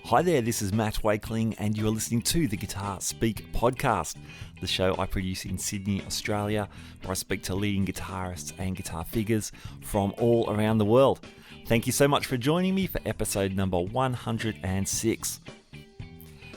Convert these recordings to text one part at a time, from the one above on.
Hi there, this is Matt Wakeling and you are listening to the Guitar Speak podcast, the show I produce in Sydney, Australia, where I speak to leading guitarists and guitar figures from all around the world. Thank you so much for joining me for episode number 106.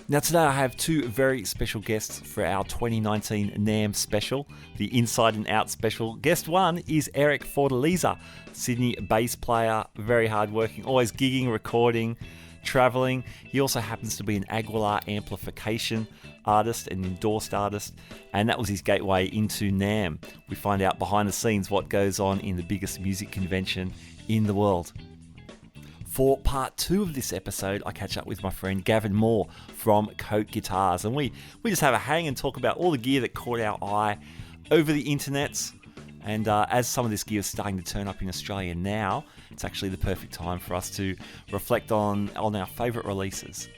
Now today I have two very special guests for our 2019 NAMM Special, the Inside and Out Special. Guest one is Eric Fortaleza, Sydney bass player, very hardworking, always gigging, recording, traveling. He also happens to be an Aguilar Amplification artist, an endorsed artist, and that was his gateway into NAMM. We find out behind the scenes what goes on in the biggest music convention in the world. For part two of this episode, I catch up with my friend Gavin Moar from Cote Guitars, and we just have a hang and talk about all the gear that caught our eye over the internets. And as some of this gear is starting to turn up in Australia now, it's actually the perfect time for us to reflect on our favourite releases.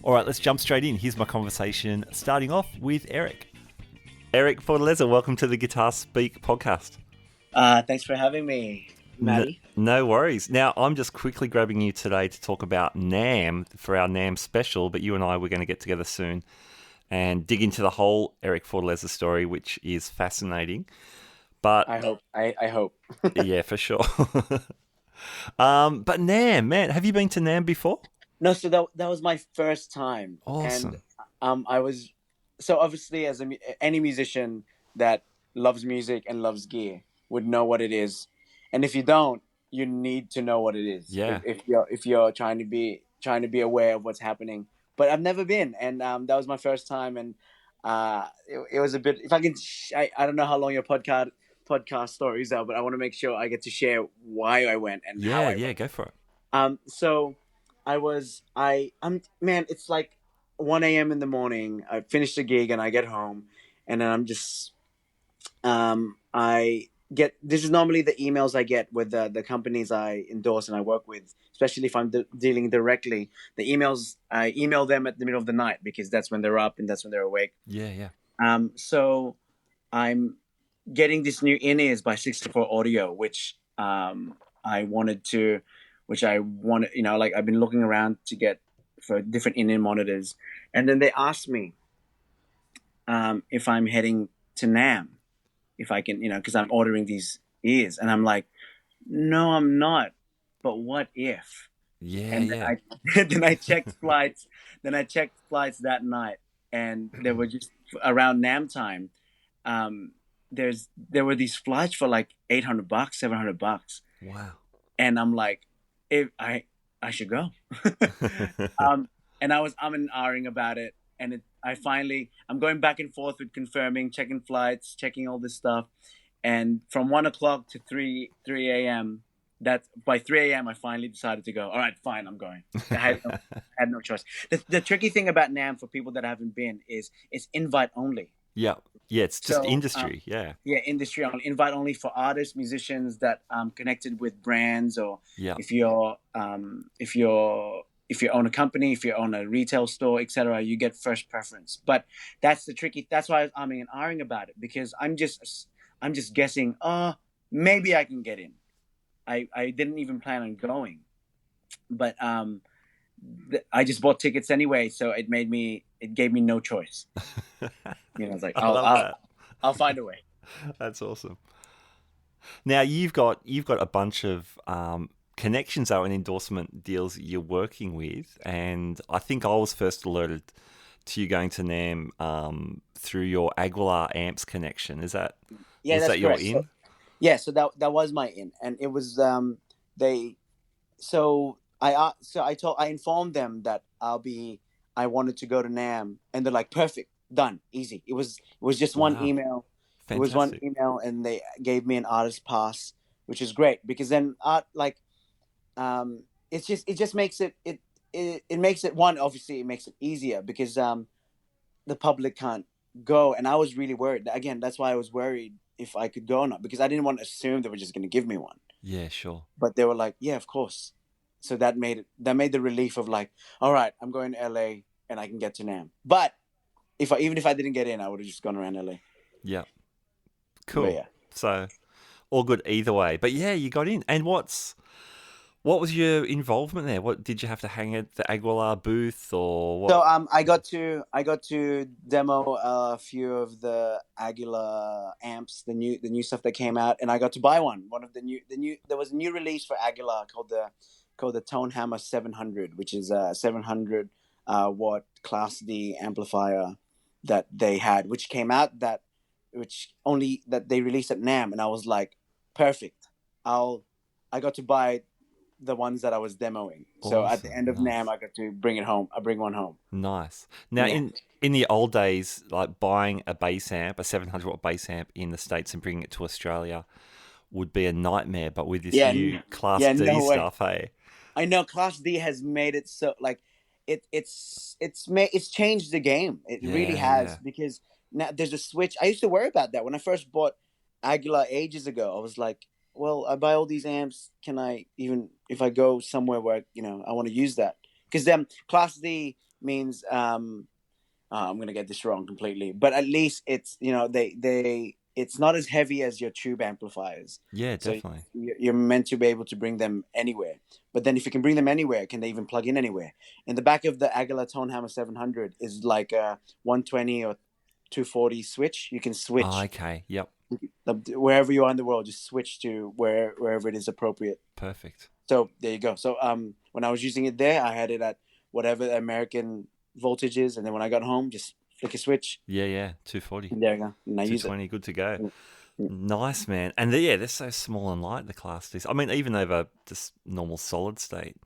All right, let's jump straight in. Here's my conversation, starting off with Eric. Eric Fortaleza, welcome to the Guitar Speak podcast. Thanks for having me, Matty. No worries. Now, I'm just quickly grabbing you today to talk about NAMM for our NAMM Special, but you and I, we're going to get together soon and dig into the whole Eric Fortaleza story, which is fascinating. But I hope. Yeah, for sure. But NAMM, man, have you been to NAMM before? No, so that was my first time. Awesome. And I was so obviously as any musician that loves music and loves gear would know what it is, and if you don't, you need to know what it is. Yeah. If you're trying to be aware of what's happening. But I've never been, and that was my first time, and it was a bit. If I can, I don't know how long your podcast stories are, but I want to make sure I get to share why I went and how I went. Yeah, go for it. So man, it's like 1 a.m. in the morning. I finish the gig and I get home, and then I'm just, this is normally the emails I get with the companies I endorse and I work with, especially if I'm dealing directly. The emails, I email them at the middle of the night because that's when they're up and that's when they're awake. Yeah. So I'm getting this new in-ears by 64 Audio, which I wanted, like I've been looking around to get for different in-ear monitors. And then they asked me if I'm heading to NAMM, if I can, because I'm ordering these ears. And I'm like, no, I'm not. But what if? Yeah. Then I checked flights. That night, and they were just around NAMM time. There were these flights for like $800, $700. Wow. And I'm like, I should go. And I'm ahhing about it. And I'm going back and forth with confirming, checking flights, checking all this stuff. And from 1 o'clock to 3 a.m., by 3 a.m. I finally decided to go. All right, fine, I'm going. I had no choice. The tricky thing about NAMM for people that haven't been is it's invite only. Yeah, it's just industry. Yeah, industry only, invite only for artists, musicians that connected with brands, or if you own a company, if you own a retail store, etc., you get first preference. But that's why I'm and ahhing about it, because I'm just guessing. Maybe I can get in. I didn't even plan on going, but I just bought tickets anyway, so it gave me no choice. I was like, I'll find a way. That's awesome. Now you've got a bunch of connections and endorsement deals you're working with, and I think I was first alerted to you going to NAMM through your Aguilar Amps connection. Is that that your in? So that was my in, and it was I informed them that I wanted to go to NAMM, and they're like, perfect, done, easy. It was just one email. Fantastic. It was one email, and they gave me an artist pass, which is great, because then it just makes it makes it, one, obviously it makes it easier because the public can't go, and I was really worried. Again, that's why I was worried if I could go or not, because I didn't want to assume they were just going to give me one. Yeah, sure. But they were like, yeah, of course. So that made the relief of like, all right, I'm going to LA and I can get to NAMM. But even if I didn't get in, I would have just gone around LA. Yeah. Cool. But yeah. So all good either way. But yeah, you got in. And what was your involvement there? What did you have to hang at the Aguilar booth or what? So I got to demo a few of the Aguilar amps, the new stuff that came out, and I got to buy one of the new there was a new release for Aguilar called the Tone Hammer 700, which is a 700 watt Class D amplifier that they had, which came out that they released at NAMM, and I was like, perfect. I got to buy the ones that I was demoing. So at the end of NAMM, I got to bring it home. I bring one home. Nice. Now, in the old days, like buying a bass amp, a 700 watt bass amp in the States and bringing it to Australia would be a nightmare. But with this new Class D stuff, hey, I know Class D has made it so like it's changed the game. It really has, because now there's a switch. I used to worry about that when I first bought Aguilar ages ago. I was like, well, I buy all these amps. Can I, even if I go somewhere where I want to use that? Because then Class D means I'm gonna get this wrong completely, but at least it's it's not as heavy as your tube amplifiers. Yeah, definitely. So you're meant to be able to bring them anywhere. But then if you can bring them anywhere, can they even plug in anywhere? In the back of the Aguilar Tone Hammer 700 is like a 120 or 240 switch. You can switch. Oh, okay. Yep. Wherever you are in the world, just switch to wherever it is appropriate. Perfect. So there you go. So when I was using it there, I had it at whatever the American voltage is, and then when I got home, just flick a switch. Yeah, 240. There you go. And I 220, good to go. Nice, man. And they're so small and light, the Class Ds. I mean, even over just normal solid state.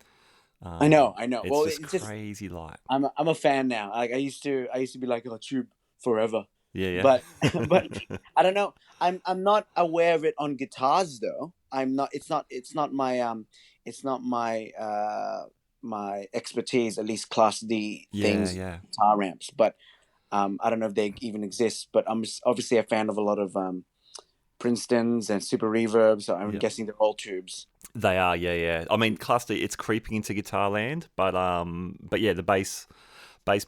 I know. It's just crazy light. I'm a fan now. Like I used to be like a tube forever. Yeah. But I don't know. I'm not aware of it on guitars though. I'm not. It's not my expertise. At least Class D things, guitar amps. But I don't know if they even exist. But I'm obviously a fan of a lot of Princetons and Super Reverbs. So I'm guessing they're all tubes. They are, yeah. I mean, Class D, it's creeping into guitar land, but yeah, the bass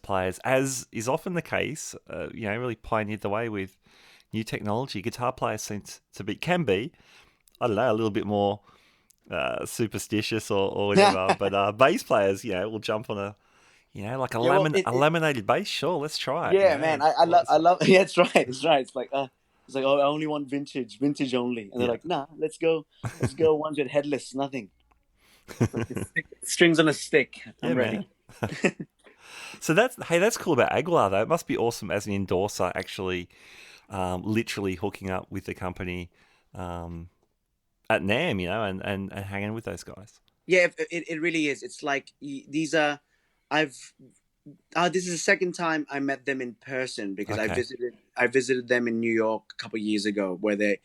players, as is often the case, really pioneered the way with new technology. Guitar players can be, I don't know, a little bit more superstitious or whatever, but bass players, will jump on a laminated bass. Sure, let's try it. Yeah, man, I love. Yeah, it's right. It's like it's like, oh, I only want vintage only, and they're like, nah, let's go ones with headless, nothing. Strings on a stick. I'm ready. So that's cool about Aguilar though. It must be awesome as an endorser, actually, literally hooking up with the company at NAMM, and hanging with those guys. Yeah, it really is. It's like these are. This is the second time I met them in person, because I visited them in New York a couple of years ago, where they're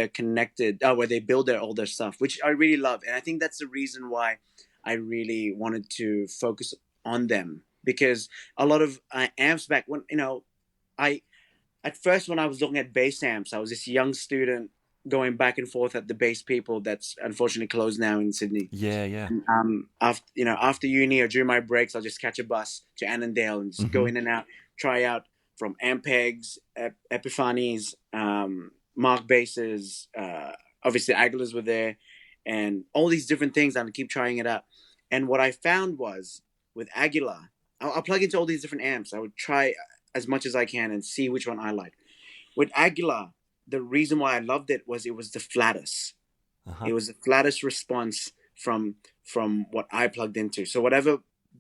connected, where they build all their stuff, which I really love, and I think that's the reason why I really wanted to focus on them, because a lot of amps back when at first when I was looking at bass amps, I was this young student going back and forth at the bass people that's unfortunately closed now in Sydney. Yeah. And, after uni or during my breaks, I'll just catch a bus to Annandale and just go in and out, try out from Ampegs, Epiphanies, Mark basses. Obviously, Aguilars were there, and all these different things. I keep trying it out. And what I found was with Aguilar, I'll plug into all these different amps. I would try as much as I can and see which one I like. With Aguilar, the reason why I loved it was the flattest. It was the flattest response from what I plugged into. So whatever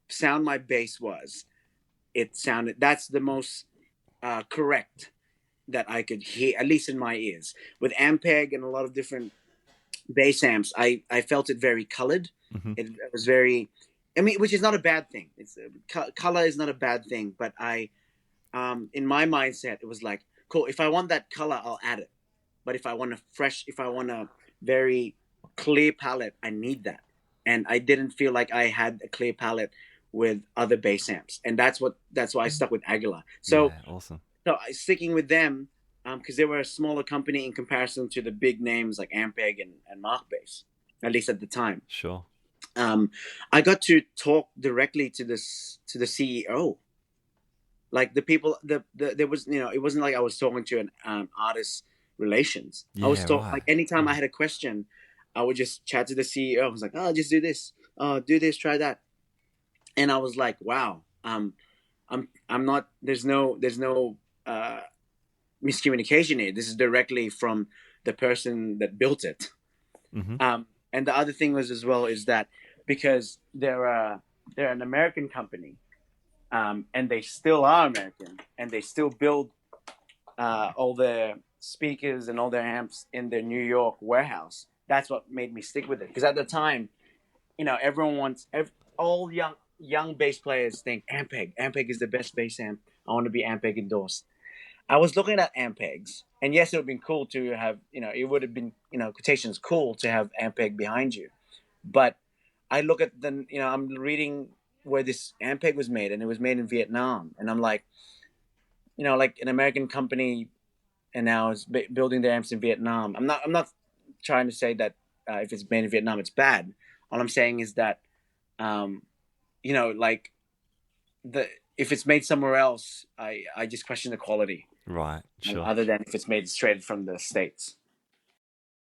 sound my bass was, that's the most correct that I could hear, at least in my ears. With Ampeg and a lot of different bass amps, I felt it very colored. It was very, which is not a bad thing. It's color is not a bad thing, but in my mindset, it was like, cool, if I want that color, I'll add it. But if I want a very clear palette, I need that. And I didn't feel like I had a clear palette with other bass amps. And that's why I stuck with Aguilar. So awesome. So sticking with them, because they were a smaller company in comparison to the big names like Ampeg and Mark Bass, at least at the time. Sure. I got to talk directly to the CEO. Like the people, there was, it wasn't like I was talking to an artist relations. I Yeah, was taught, right. like, anytime I had a question, I would just chat to the CEO. I was like, oh, just do this. Oh, do this, try that. And I was like, wow, I'm not, there's no miscommunication here. This is directly from the person that built it. Mm-hmm. And the other thing was as well is that because they're an American company, and they still are American, and they still build all their speakers and all their amps in their New York warehouse. That's what made me stick with it. Because at the time, everyone wants all young bass players think Ampeg. Ampeg is the best bass amp. I want to be Ampeg endorsed. I was looking at Ampegs, and yes, it would have been cool to have, it would have been, quotations, cool to have Ampeg behind you. But I look at I'm reading where this Ampeg was made, and it was made in Vietnam. And I'm like, like an American company, and now is building their amps in Vietnam. I'm not trying to say that if it's made in Vietnam, it's bad. All I'm saying is that, like if it's made somewhere else, I just question the quality. Right, sure. Other than if it's made straight from the States.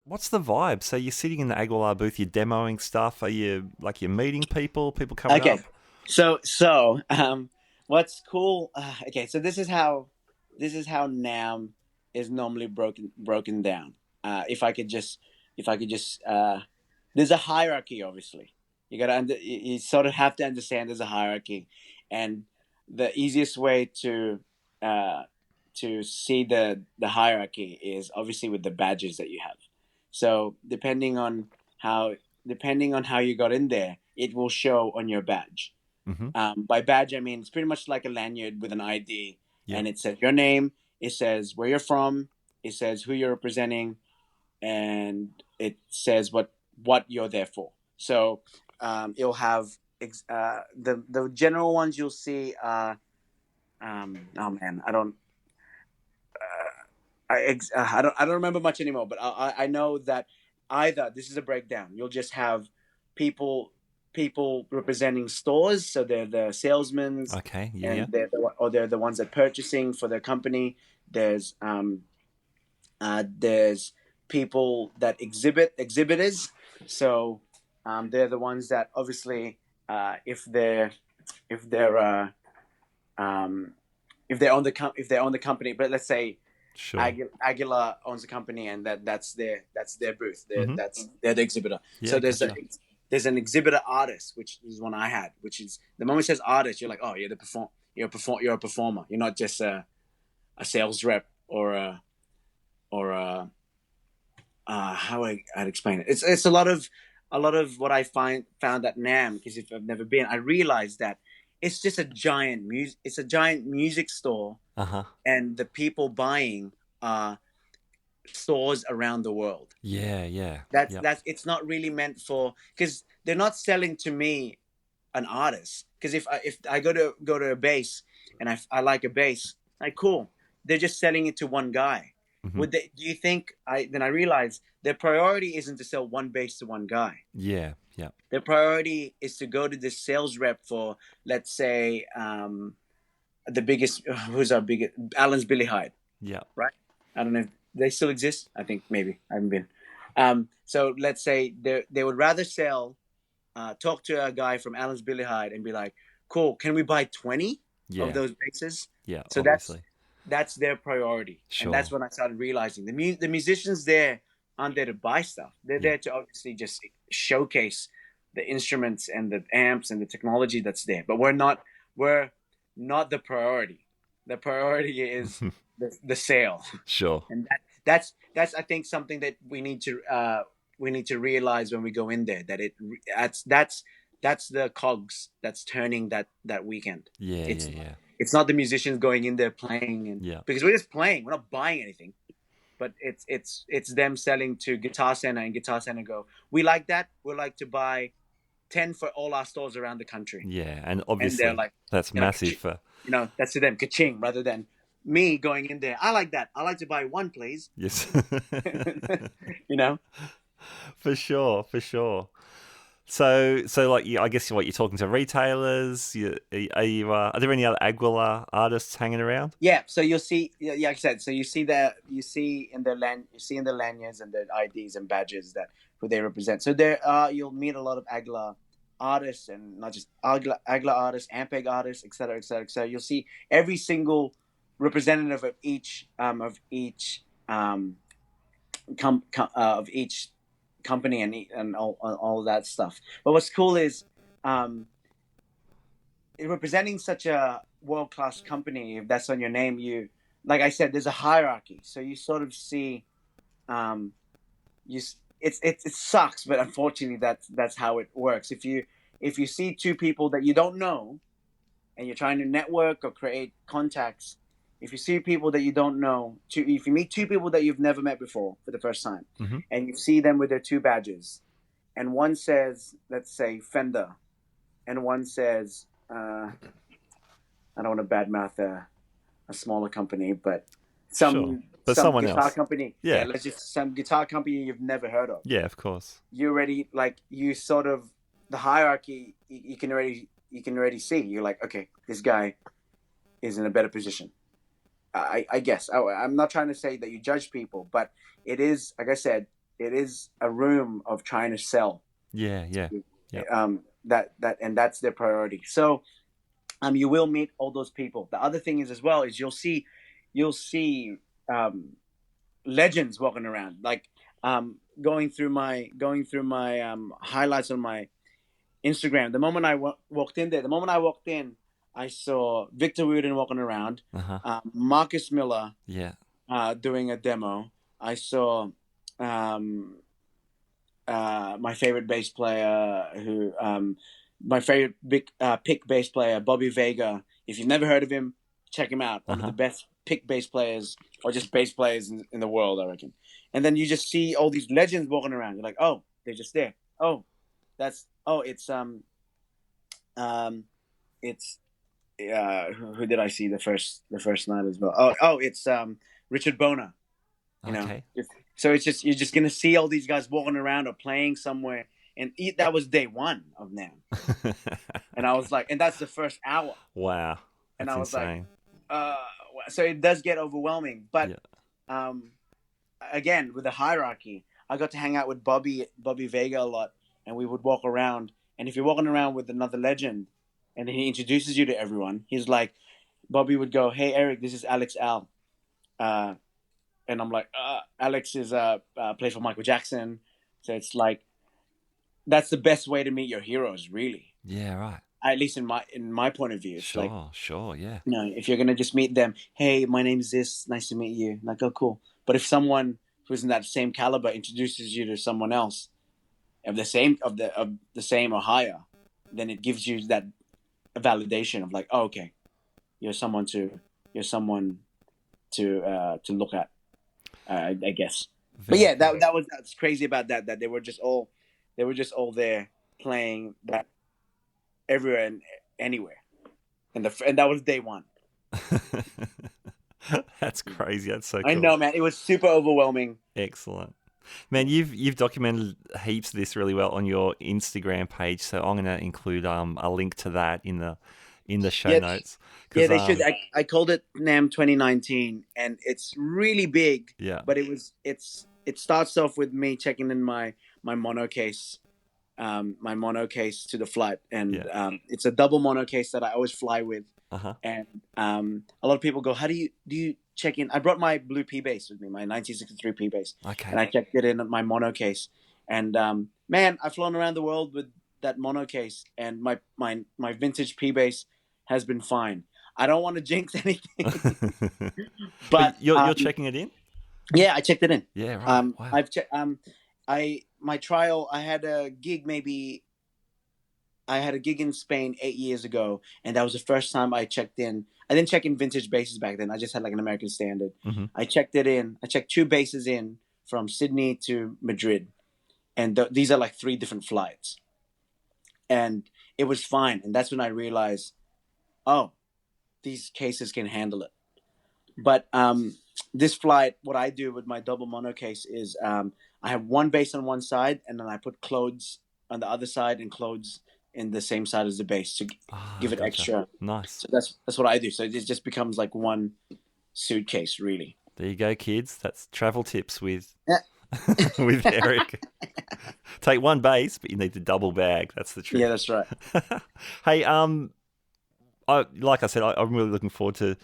What's the vibe? So you're sitting in the Aguilar booth, you're demoing stuff. Are you you're meeting people coming up? So what's cool? Okay, so this is how NAMM is normally broken down. If I could just, there's a hierarchy. Obviously, you sort of have to understand there's a hierarchy, and the easiest way to see the hierarchy is obviously with the badges that you have. So depending on how you got in there, it will show on your badge. Mm-hmm. By badge, I mean it's pretty much like a lanyard with an ID, Yep. and it says your name, it says where you're from, it says who you're representing, and it says what you're there for. So it'll have the general ones you'll see. Oh man, I don't remember much anymore, but I know that either this is a breakdown. You'll just have people representing stores, so they're the salesmen. Okay, and they're the ones that purchasing for their company. There's people that exhibitors. So they're the ones that obviously if they own the company, but let's say. Sure. Aguilar owns a company, and that's their booth. They're the exhibitor. Yeah, so there's an exhibitor artist, which is one I had. Which is the moment it says artist, you're like, oh, you're you're a performer. You're not just a sales rep or how I'd explain it. It's a lot of what I found at NAMM, because if I've never been, I realized that it's just a giant music store. Uh-huh. And the people buying are stores around the world. Yeah. That's it's not really meant for, because they're not selling to me an artist. Because if I go to a bass and I like a bass, like cool, they're just selling it to one guy. Mm-hmm. Do you think then I realized their priority isn't to sell one bass to one guy. Yeah. Their priority is to go to this sales rep for, let's say, the biggest, who's our biggest, Alan's Billy Hyde. Yeah. Right? I don't know if they still exist. I think maybe. I haven't been. So let's say they would rather talk to a guy from Alan's Billy Hyde and be like, cool, can we buy 20 of those basses? Yeah, so obviously. That's their priority. Sure. And that's when I started realizing the musicians there aren't there to buy stuff. They're there to obviously just showcase the instruments and the amps and the technology that's there. But we're not the priority. The priority is the sale. Sure. And that's I think something that we need to realize when we go in there, that that's the cogs that's turning that weekend. Yeah. It's not the musicians going in there playing because we're just playing. We're not buying anything. But it's them selling to Guitar Center, and Guitar Center go, we like that. We'd like to buy 10 for all our stores around the country. Yeah, and obviously that's massive. That's to them, ka-ching, rather than me going in there. I like that. I like to buy one, please. Yes. For sure. So like, I guess what you're talking to retailers. Are there any other Aguilar artists hanging around? Yeah, so you'll see, yeah, like I said, so you see in the lanyards and their IDs and badges that who they represent. So there, you'll meet a lot of Aguilar artists, and not just Aguilar artists, Ampeg artists, et cetera, et cetera, et cetera. You'll see every single representative of each company and all of that stuff. But what's cool is, representing such a world-class company, if that's on your name, you, like I said, there's a hierarchy. So you sort of see, it sucks, but unfortunately that's how it works. If you see two people that you don't know and you're trying to network or create contacts, if you see people that you don't know, if you meet two people that you've never met before for the first time, and you see them with their two badges, and one says, let's say Fender, and one says, I don't want to badmouth a smaller company, but some someone guitar else. company. Yeah, let's just some guitar company you've never heard of. Yeah, of course. You already, like, you sort of, the hierarchy, you can already see. You're like, okay, this guy is in a better position. I guess I'm not trying to say that you judge people, but it is, like I said, it is a room of trying to sell. Yeah. That and that's their priority. So, you will meet all those people. The other thing is as well is you'll see legends walking around. Like, going through my highlights on my Instagram. The moment I walked in, I saw Victor Wooten walking around, Marcus Miller, doing a demo. I saw my favorite bass player, my favorite pick bass player, Bobby Vega. If you've never heard of him, check him out. One of the best pick bass players, or just bass players in the world, I reckon. And then you just see all these legends walking around. You're like, oh, they're just there. Who did I see the first night as well? It's Richard Bona. You know, so it's just, you're just gonna see all these guys walking around or playing somewhere, and that was day one of NAMM, and I was like, and that's the first hour. Wow, and I was insane. Like, so it does get overwhelming, but again, with the hierarchy, I got to hang out with Bobby Vega a lot, and we would walk around. And if you're walking around with another legend, and he introduces you to everyone, he's like, Bobby would go, "Hey Eric, this is Alex Al," and I'm like, Alex is plays for Michael Jackson, so it's like, that's the best way to meet your heroes, really. Yeah, right. At least in my point of view, it's sure, yeah. You know, if you're gonna just meet them, hey, my name's this, nice to meet you, like, oh, cool. But if someone who's in that same caliber introduces you to someone else of the same or higher, then it gives you that validation of like, oh, okay, you're someone to look at, I guess. But yeah, that's crazy about that they were just all there playing that everywhere and anywhere, and that was day one. That's crazy. That's so cool. I know, man. It was super overwhelming. Excellent. Man, you've documented heaps of this really well on your Instagram page, so I'm going to include a link to that in the show notes. Yeah, they should. I called it NAMM 2019, and it's really big. Yeah. But it starts off with me checking in my mono case, to the flight, and it's a double mono case that I always fly with. And a lot of people go, how do you check in? I brought my blue P bass with me, my 1963 P bass, and I checked it in my mono case. And man, I've flown around the world with that mono case, and my vintage P bass has been fine. I don't want to jinx anything, but you're checking it in. Yeah, I checked it in. Yeah, right. Wow. I've checked. My trial. I had a gig in Spain 8 years ago, and that was the first time I checked in. I didn't check in vintage basses back then. I just had like an American Standard. I checked it in. I checked two basses in from Sydney to Madrid, and these are like 3 different flights, and it was fine. And that's when I realized, oh, these cases can handle it. But this flight, what I do with my double mono case is I have one bass on one side, and then I put clothes on the other side and clothes in the same side as the bass to give it gotcha. extra. Nice. So that's what I do. So it just becomes like one suitcase, really. There you go, kids. That's travel tips with Yeah. with Eric. Take one bass, but you need the double bag. That's the trick. Yeah, that's right. Hey, like I said, I'm really looking forward to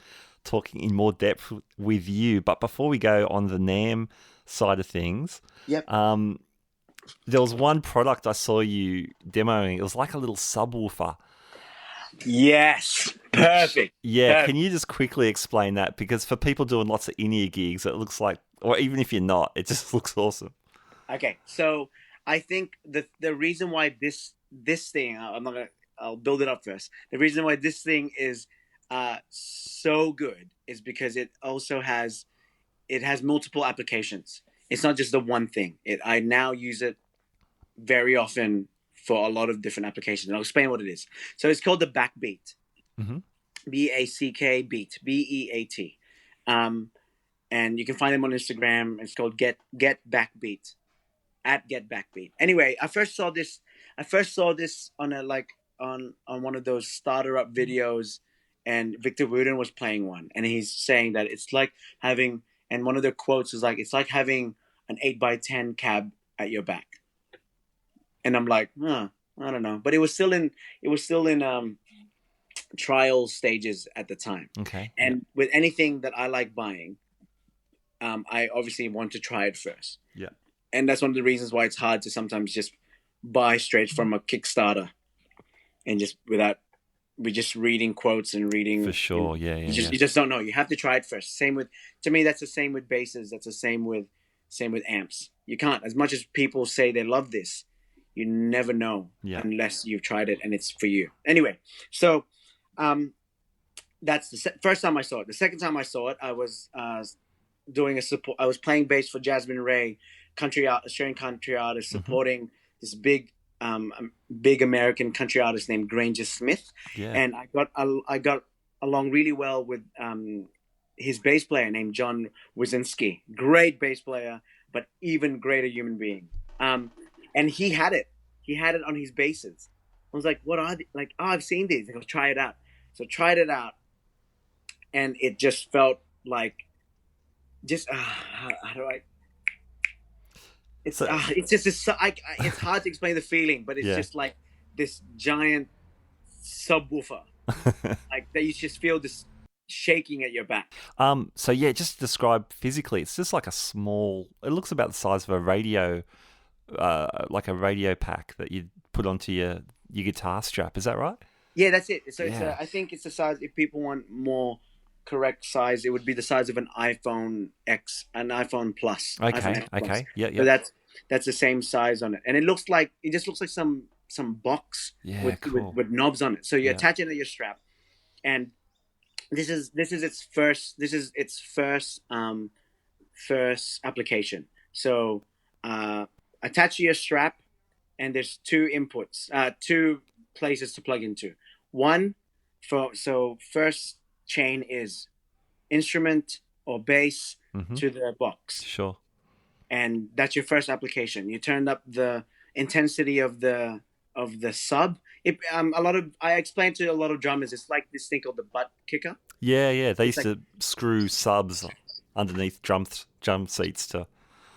talking in more depth with you. But before we go on the NAMM side of things, Yep. there was one product I saw you demoing. It was like a little subwoofer. Yes. Perfect. Yeah, Perfect. can you just quickly explain that? Because for people doing lots of in-ear gigs, it looks like, or even if you're not, it just looks awesome. Okay, so I think the reason why this thing, I'll build it up first. The reason why this thing is so good is because it also has multiple applications. It's not just the one thing. I now use it very often for a lot of different applications. And I'll explain what it is. So it's called the Backbeat. Mm-hmm. BACK beat, BEAT. And you can find them on Instagram. It's called Get Backbeat, at Get Backbeat. Anyway, I first saw this on on one of those starter up videos, and Victor Wooten was playing one, and he's saying that it's like having, and one of the quotes is like, it's like having an 8x10 cab at your back. And I'm like, I don't know, but it was still in trial stages at the time. Okay. And with anything that I like buying, I obviously want to try it first. Yeah. And that's one of the reasons why it's hard to sometimes just buy straight from a Kickstarter and just we're just reading quotes and reading. For sure. Yeah. You just don't know. You have to try it first. To me, that's the same with basses. That's the same with amps. You can't, as much as people say they love this, you never know unless you've tried it and it's for you. Anyway, so that's the first time I saw it. The second time I saw it, I was doing a support. I was playing bass for Jasmine Ray, Australian country artist, supporting this big American country artist named Granger Smith. Yeah. And I got along really well with his bass player named John Wazinski. Great bass player, but even greater human being. And he had it on his basses. I was like, what are they? Like, I've seen these. I go, try it out. So tried it out, and it just felt like, how do I? It's hard to explain the feeling, but it's just like this giant subwoofer, like that you just feel this shaking at your back. So yeah, just describe physically. It's just like a small. It looks about the size of a radio, like a radio pack that you put onto your guitar strap. Is that right? Yeah, that's it. So I think it's the size. If people want more correct size, it would be the size of an iPhone X, an iPhone Plus. Okay. iPhone X Plus. Yeah. So that's the same size on it, and it just looks like some box with knobs on it. So you attach it to your strap, and this is its first application. So attach to your strap, and there's two inputs, two places to plug into. One first chain is instrument or bass to the box. Sure. And that's your first application. You turn up the intensity of the sub. I explained to a lot of drummers, it's like this thing called the butt kicker. Yeah. They used to screw subs underneath drum seats to.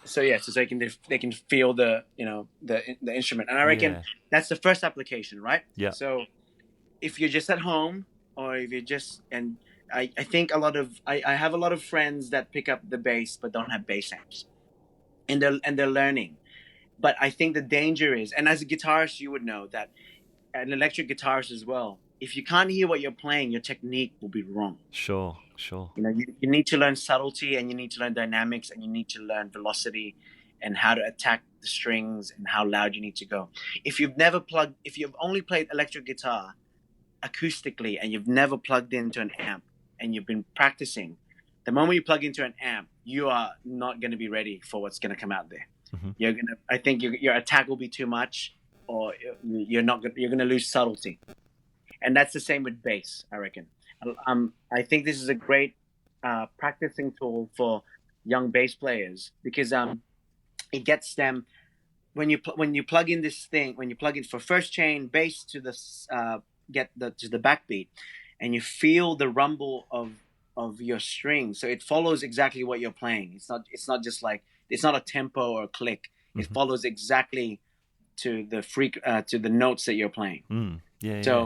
So they can feel the instrument, and I reckon that's the first application, right? Yeah. So if you're just at home, or if you're just, and I think I have a lot of friends that pick up the bass but don't have bass amps, and they're learning. But I think the danger is, and as a guitarist, you would know that, an electric guitarist as well, if you can't hear what you're playing, your technique will be wrong. Sure. You need to learn subtlety, and you need to learn dynamics, and you need to learn velocity and how to attack the strings and how loud you need to go. If you've only played electric guitar acoustically and you've never plugged into an amp and you've been practicing, the moment you plug into an amp, you are not going to be ready for what's going to come out there. I think your attack will be too much, or you're going to lose subtlety. And that's the same with bass, I reckon. I think this is a great practicing tool for young bass players, because it gets them when you plug in this thing, when you plug in for first chain bass to the to the backbeat, and you feel the rumble of your string, so it follows exactly what you're playing. It's not just like, it's not a tempo or a click. It follows exactly to the to the notes that you're playing.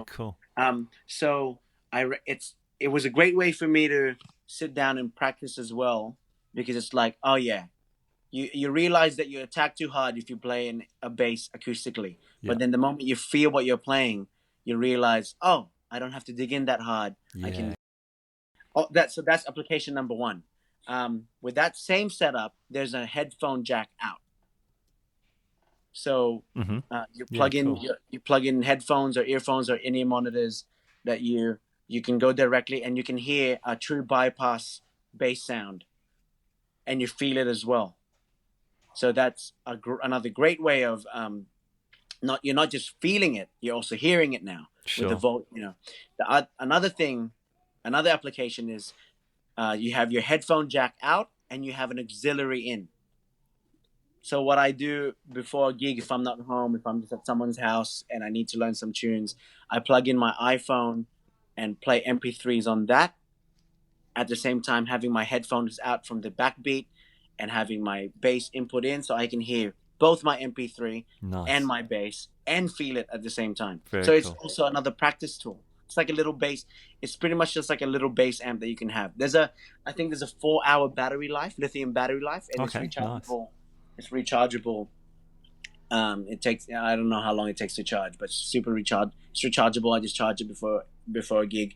Cool. So it was a great way for me to sit down and practice as well, because it's like, oh yeah, you realize that you attack too hard if you play a bass acoustically, but then the moment you feel what you're playing, you realize, oh, I don't have to dig in that hard. I can. Oh, that's application number one. With that same setup, there's a headphone jack out. So you plug in headphones or earphones or any monitors that you can go directly, and you can hear a true bypass bass sound, and you feel it as well. So that's another great way of you're not just feeling it, you're also hearing it now with the volt. Another application is you have your headphone jack out and you have an auxiliary in. So what I do before a gig, if I'm not home, if I'm just at someone's house and I need to learn some tunes, I plug in my iPhone and play MP3s on that, at the same time having my headphones out from the backbeat and having my bass input in, so I can hear both my MP3 and my bass and feel it at the same time. It's also another practice tool. It's like a little bass. It's pretty much just like a little bass amp that you can have. I think there's a 4-hour battery life, lithium battery life, and it's rechargeable. Nice. It's rechargeable. It takes, I don't know how long it takes to charge, but it's It's rechargeable. I just charge it before a gig.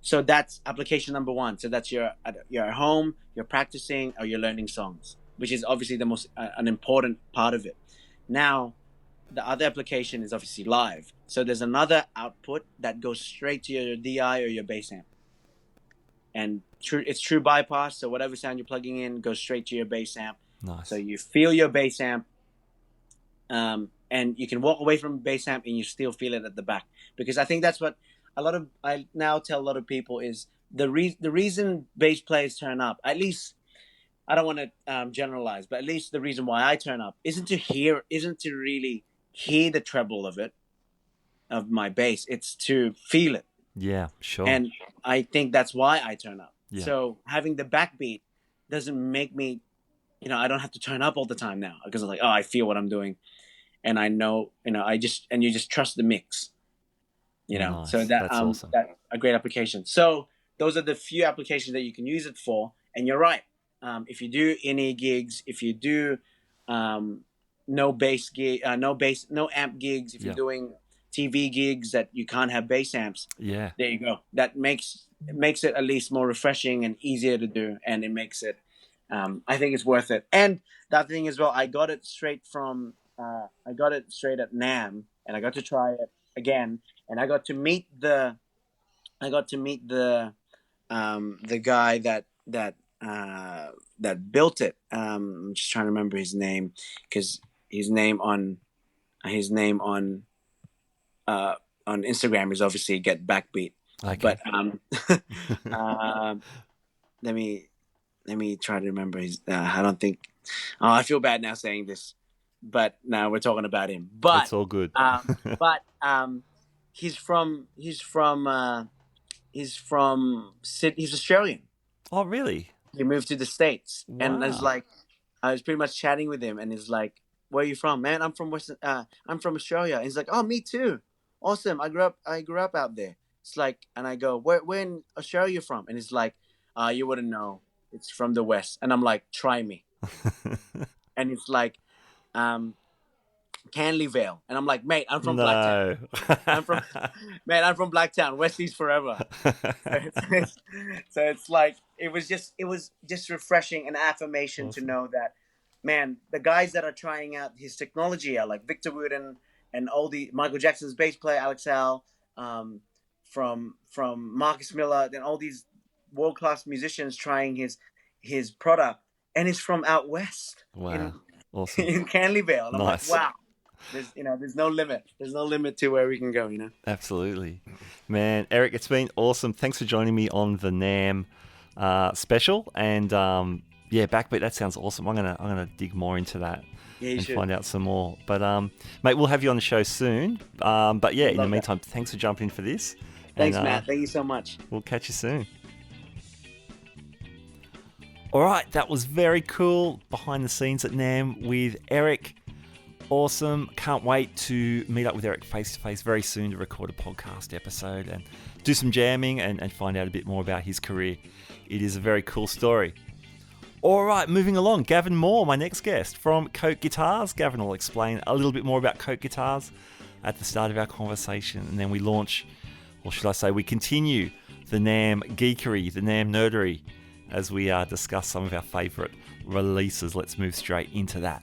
So that's application number one. So that's you're at home, you're practicing, or you're learning songs, which is obviously the most an important part of it. Now, the other application is obviously live. So there's another output that goes straight to your DI or your bass amp, and it's true bypass. So whatever sound you're plugging in goes straight to your bass amp. Nice. So you feel your bass amp, and you can walk away from bass amp and you still feel it at the back, because I think that's what I now tell a lot of people is the reason bass players turn up. At least, I don't want to generalize, but at least the reason why I turn up isn't to really hear the treble of my bass. It's to feel it. Yeah, sure. And I think that's why I turn up. Yeah. So having the backbeat doesn't make me, I don't have to turn up all the time now, because I'm like, oh, I feel what I'm doing, and I know, you just trust the mix. Nice. So that's awesome. That's a great application. So those are the few applications that you can use it for. And you're right. If you do any gigs, if you do no bass gig, no amp gigs, if you're doing TV gigs that you can't have bass amps, there you go. That makes it at least more refreshing and easier to do, and it makes it. I think it's worth it. And that thing as well, I got it straight at NAMM, and I got to try it again. And I got to meet the guy that built it. I'm just trying to remember his name, because his name on Instagram is obviously Get Backbeat. Okay. But let me try to remember his. I don't think. Oh, I feel bad now saying this, but now we're talking about him. But it's all good. He's Australian. Oh, really? He moved to the States. Wow. And I was pretty much chatting with him, and he's like, "Where are you from, man?" I'm from I'm from Australia. And he's like, "Oh, me too. Awesome. I grew up out there." It's like, and I go, "Where in Australia you from?" And he's like, "You wouldn't know. It's from the West." And I'm like, "Try me." And it's like, Canley Vale, and I'm like, mate, I'm from Blacktown. I'm from Blacktown. Westies forever. So it's like it was just refreshing and affirmation to know that, man, the guys that are trying out his technology are like Victor Wooten and all the Michael Jackson's bass player Alex Al, from Marcus Miller, and all these world-class musicians trying his product, and it's from out west. Wow. Awesome. In Canley Vale. And I'm like, wow. There's no limit. There's no limit to where we can go, Absolutely. Man, Eric, it's been awesome. Thanks for joining me on the NAMM Special. And Yeah, backbeat. That sounds awesome. I'm gonna dig more into that and find out some more. But mate, we'll have you on the show soon. But yeah, in the meantime, thanks for jumping in for this. Thanks, Matt. Thank you so much. We'll catch you soon. All right, that was very cool. Behind the scenes at NAMM with Eric. Awesome. Can't wait to meet up with Eric face to face very soon to record a podcast episode and do some jamming and find out a bit more about his career. It is a very cool story. All right, moving along. Gavin Moar, my next guest from Cote Guitars. Gavin will explain a little bit more about Cote Guitars at the start of our conversation, and then we launch, or should I say we continue, the NAMM geekery, the NAMM nerdery, as we discuss some of our favourite releases. Let's move straight into that.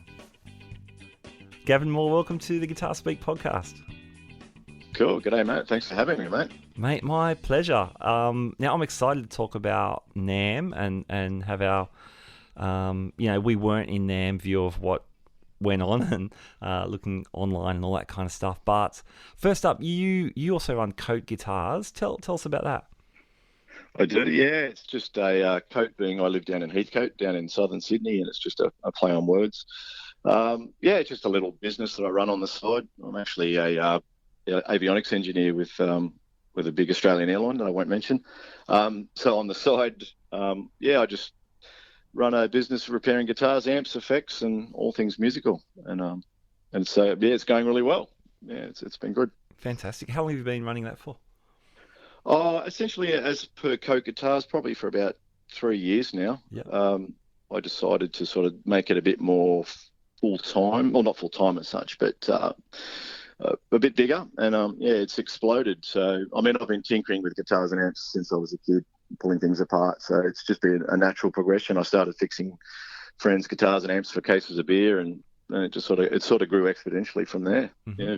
Gavin Moar, welcome to the Guitar Speak podcast. Cool. G'day, mate. Thanks for having me, mate. Mate, my pleasure. Now, I'm excited to talk about NAMM and have our, we weren't in NAMM view of what went on and looking online and all that kind of stuff. But first up, you also run Cote Guitars. Tell us about that. I do, yeah. It's just a Cote being, I live down in Heathcote, down in southern Sydney, and it's just a play on words. It's just a little business that I run on the side. I'm actually a avionics engineer with a big Australian airline that I won't mention. So on the side, I just run a business repairing guitars, amps, effects, and all things musical. And so it's going really well. Yeah, it's been good. Fantastic. How long have you been running that for? Essentially, as per Cote Guitars, probably for about 3 years now. Yep. I decided to sort of make it a bit more full-time, well, not full-time as such, but a bit bigger, and it's exploded. So, I mean, I've been tinkering with guitars and amps since I was a kid, pulling things apart. So it's just been a natural progression. I started fixing friends' guitars and amps for cases of beer, and it just sort of grew exponentially from there. Mm-hmm. Yeah.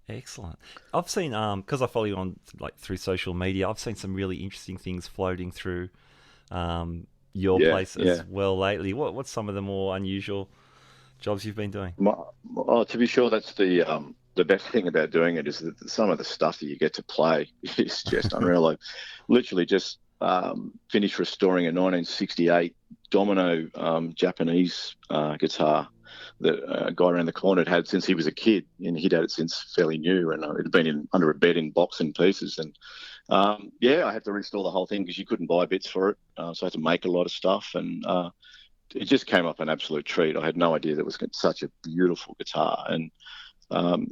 Excellent. I've seen, because I follow you on through social media, I've seen some really interesting things floating through your place as well lately. What's some of the more unusual jobs you've been doing? To be sure, that's the best thing about doing it is that some of the stuff that you get to play is just unreal. I literally just finished restoring a 1968 Domino Japanese guitar that a guy around the corner had had since he was a kid, and he'd had it since fairly new, and it had been under a bed in box and pieces. And I had to restore the whole thing because you couldn't buy bits for it, so I had to make a lot of stuff, and it just came up an absolute treat. I had no idea that it was such a beautiful guitar, and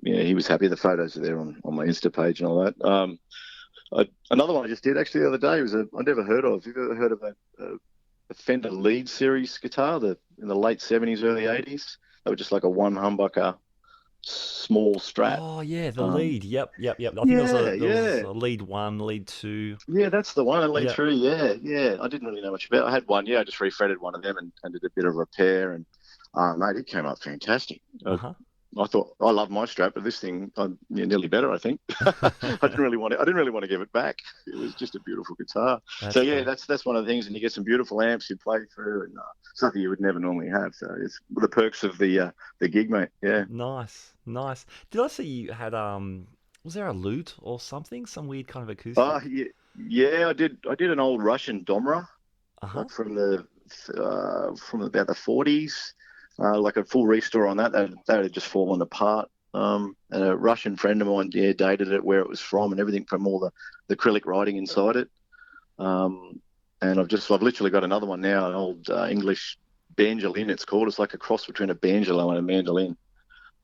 he was happy. The photos are there on my Insta page and all that. Another one I just did actually the other day was I never heard of. Have you ever heard of a Fender Lead Series guitar in the late 70s, early 80s? They were just like a one humbucker, small Strat. Oh yeah, the Lead. Yep. I think there was a Lead 1, Lead 2. Yeah, that's the one. And Lead 3. Yeah. I didn't really know much about it. I had one. I just refretted one of them and did a bit of repair, and mate, it came up fantastic. I thought I love my Strat, but this thing nearly better. I think I didn't really want to give it back. It was just a beautiful guitar. That's one of the things, and you get some beautiful amps you play through, and something you would never normally have. So it's the perks of the gig, mate. Yeah. Nice. Did I see you had was there a lute or something? Some weird kind of acoustic? I did an old Russian Domra from about the 40s. Like a full restore on that had just fallen apart. And a Russian friend of mine, dated it, where it was from, and everything from all the acrylic writing inside it. And I've literally got another one now, an old English banjolin. It's called. It's like a cross between a banjolo and a mandolin.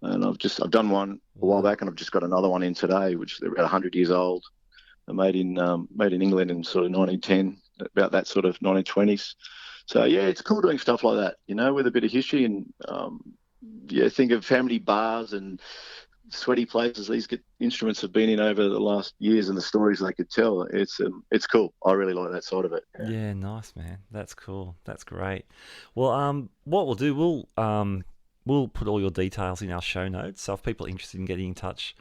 And I've done one a while back, and I've just got another one in today, which they're about 100 years old. They're made in England in sort of 1910, about that sort of 1920s. So, it's cool doing stuff like that, with a bit of history, and, think of how many bars and sweaty places these instruments have been in over the last years and the stories they could tell. It's cool. I really like that side of it. Yeah, nice, man. That's cool. That's great. Well, what we'll do, we'll put all your details in our show notes. So if people are interested in getting in touch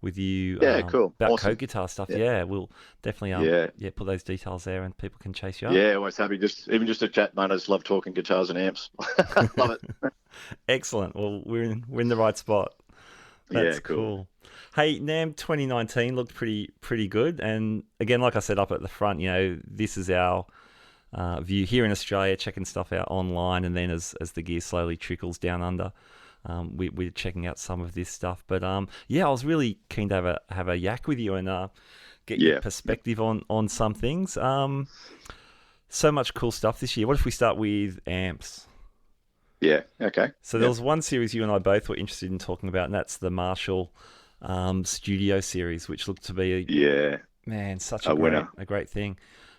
with you cool. about Awesome. Cote Guitar stuff, we'll definitely put those details there, and people can chase you up. Yeah, always happy. Even just a chat, mate. I just love talking guitars and amps. Love it. Excellent. Well, we're in the right spot. That's cool. Hey, NAMM 2019 looked pretty good, and again, like I said up at the front, this is our view here in Australia, checking stuff out online, and then as the gear slowly trickles down under, we're checking out some of this stuff. But yeah, I was really keen to have a yak with you and get your perspective on some things. So much cool stuff this year. What if we start with amps? Yeah. Okay. So there was one series you and I both were interested in talking about, and that's the Marshall Studio series, which looked to be such a great thing.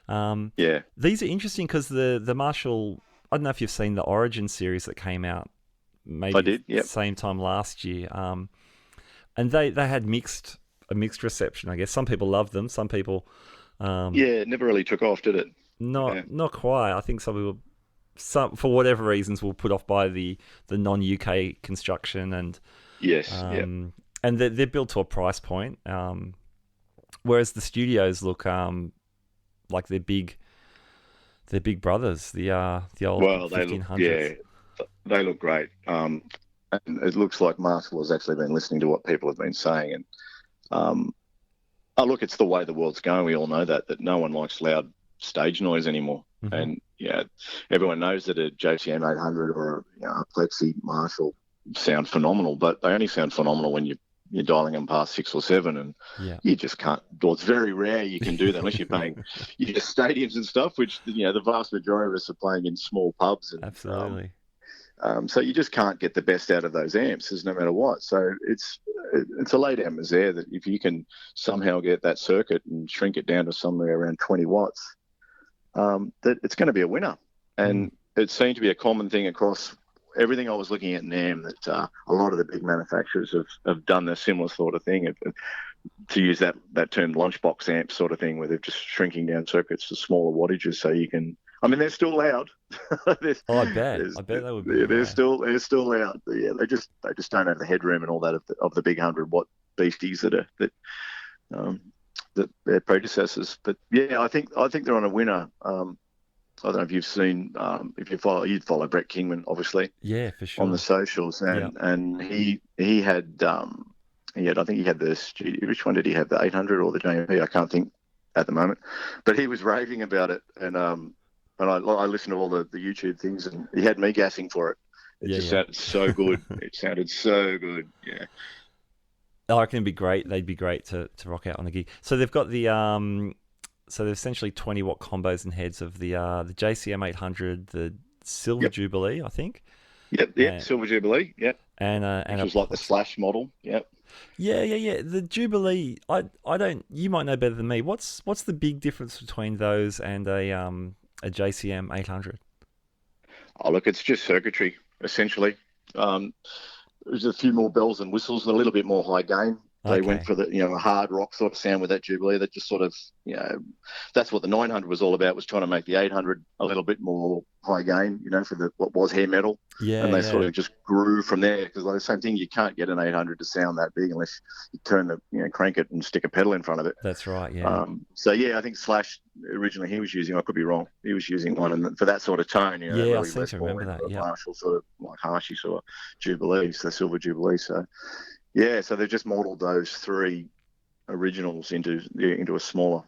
These are interesting because the Marshall, I don't know if you've seen the Origin series that came out maybe I did, same time last year, and they had a mixed reception, I guess. Some people loved them, some people it never really took off, did it? Not quite. I think some people, for whatever reasons, were put off by the non-UK construction, and and they're built to a price point, whereas the studios look like they're big brothers, the old 1500s. They look great. And it looks like Marshall has actually been listening to what people have been saying, and look, it's the way the world's going. We all know that no one likes loud stage noise anymore. And everyone knows that a JCM 800 or a Plexi Marshall sound phenomenal, but they only sound phenomenal when you're dialing them past 6 or 7, and you just can't. Well, it's very rare you can do that unless you're paying your stadiums and stuff, which the vast majority of us are playing in small pubs. And, absolutely. So you just can't get the best out of those amps, no matter what. So it's a late amp there that if you can somehow get that circuit and shrink it down to somewhere around 20 watts, that it's going to be a winner. And it seemed to be a common thing across everything I was looking at NAMM, that a lot of the big manufacturers have done a similar sort of thing, to use that term, lunchbox amp sort of thing, where they're just shrinking down circuits to smaller wattages so you can. I mean, they're still loud. I bet they would be. They're still loud. Yeah, they just don't have the headroom and all that of the big 100-watt beasties that their predecessors. But yeah, I think they're on a winner. I don't know if you've seen, you'd follow Brett Kingman, obviously. Yeah, for sure. On the socials, and he had I think he had the studio. Which one did he have? The 800 or the JMP? I can't think at the moment. But he was raving about it, and I listened to all the YouTube things, and he had me gassing for it. It just sounded so good. It sounded so good. Yeah. I reckon it'd be great. They'd be great to rock out on a gig. So they've got the so they're essentially 20-watt combos and heads of the JCM 800, the Silver Jubilee, I think. Yep, Silver Jubilee, yep. And which was like the Slash model, yep. Yeah. The Jubilee, I don't. You might know better than me. What's the big difference between those and a JCM 800? Oh, look, it's just circuitry essentially. There's a few more bells and whistles and a little bit more high gain. They went for the a hard rock sort of sound with that Jubilee. That just sort of that's what the 900 was all about. Was trying to make the 800 a little bit more high gain. For what was hair metal. Yeah. And they sort of just grew from there, because like the same thing, you can't get an 800 to sound that big unless you turn the crank it and stick a pedal in front of it. That's right. Yeah. So I think Slash originally he was using. I could be wrong. He was using one, and for that sort of tone. Really I seem to remember that. Yeah. Marshall sort of like harshy sort of Jubilee, so Silver Jubilee. So. Yeah, so they've just modelled those three originals into a smaller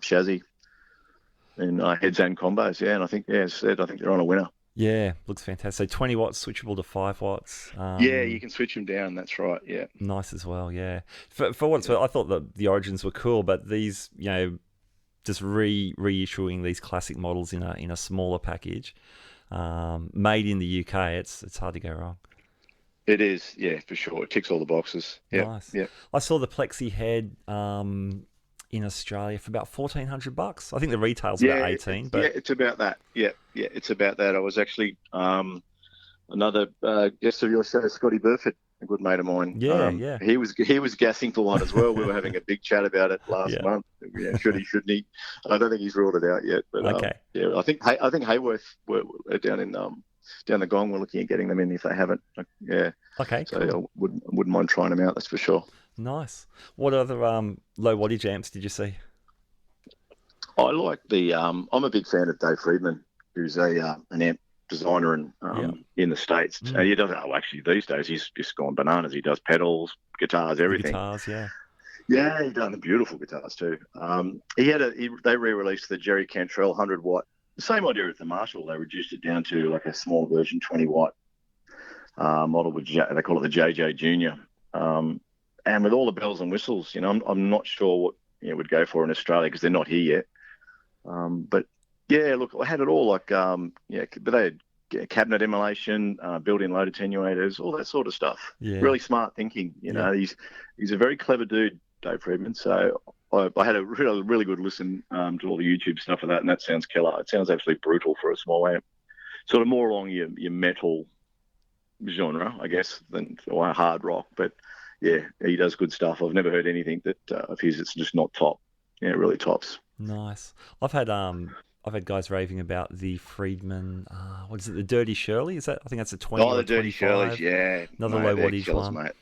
chassis and heads and combos. Yeah, and I think they're on a winner. Yeah, looks fantastic. So 20 watts switchable to 5 watts. You can switch them down. That's right. Yeah, nice as well. Yeah, for what it's worth, I thought that the Origins were cool, but these, just reissuing these classic models in a smaller package, made in the UK, it's hard to go wrong. It is, yeah, for sure. It ticks all the boxes. Yep. Nice. Yeah. I saw the Plexi head in Australia for about $1,400. I think the retail's about 18. But it's about that. Yeah, it's about that. I was actually another guest of your show, Scotty Burford, a good mate of mine. Yeah. He was gassing for one as well. We were having a big chat about it last month. Yeah, shouldn't he? I don't think he's ruled it out yet. But okay. I think Hayworth were down in down the Gong. We're looking at getting them in if they haven't. Yeah. Okay. So cool. I wouldn't mind trying them out. That's for sure. Nice. What other low wattage amps did you see? I like the. I'm a big fan of Dave Friedman, who's an amp designer in the States. And he doesn't. Oh, actually, these days he's just gone bananas. He does pedals, guitars, everything. Guitars, yeah. Yeah, he's done the beautiful guitars too. They re-released the Jerry Cantrell 100-watt same idea as the Marshall. They reduced it down to like a small version 20-watt model, which they call it the JJ Junior. And with all the bells and whistles, I'm not sure what it would go for in Australia because they're not here yet. But yeah, look, I had it all like, but they had cabinet emulation, built-in load attenuators, all that sort of stuff. Yeah. Really smart thinking. He's a very clever dude, Dave Friedman. So I had a really, really good listen to all the YouTube stuff of that, and that sounds killer. It sounds absolutely brutal for a small amp. Sort of more along your metal genre, I guess, than hard rock. But yeah, he does good stuff. I've never heard anything that of his that's just not top. Yeah, it really tops. Nice. I've had guys raving about the Friedman. What is it? The Dirty Shirley? Is that? I think that's a 20. Oh, the Dirty 25. Shirleys. Yeah, Another low wattage one. Mate.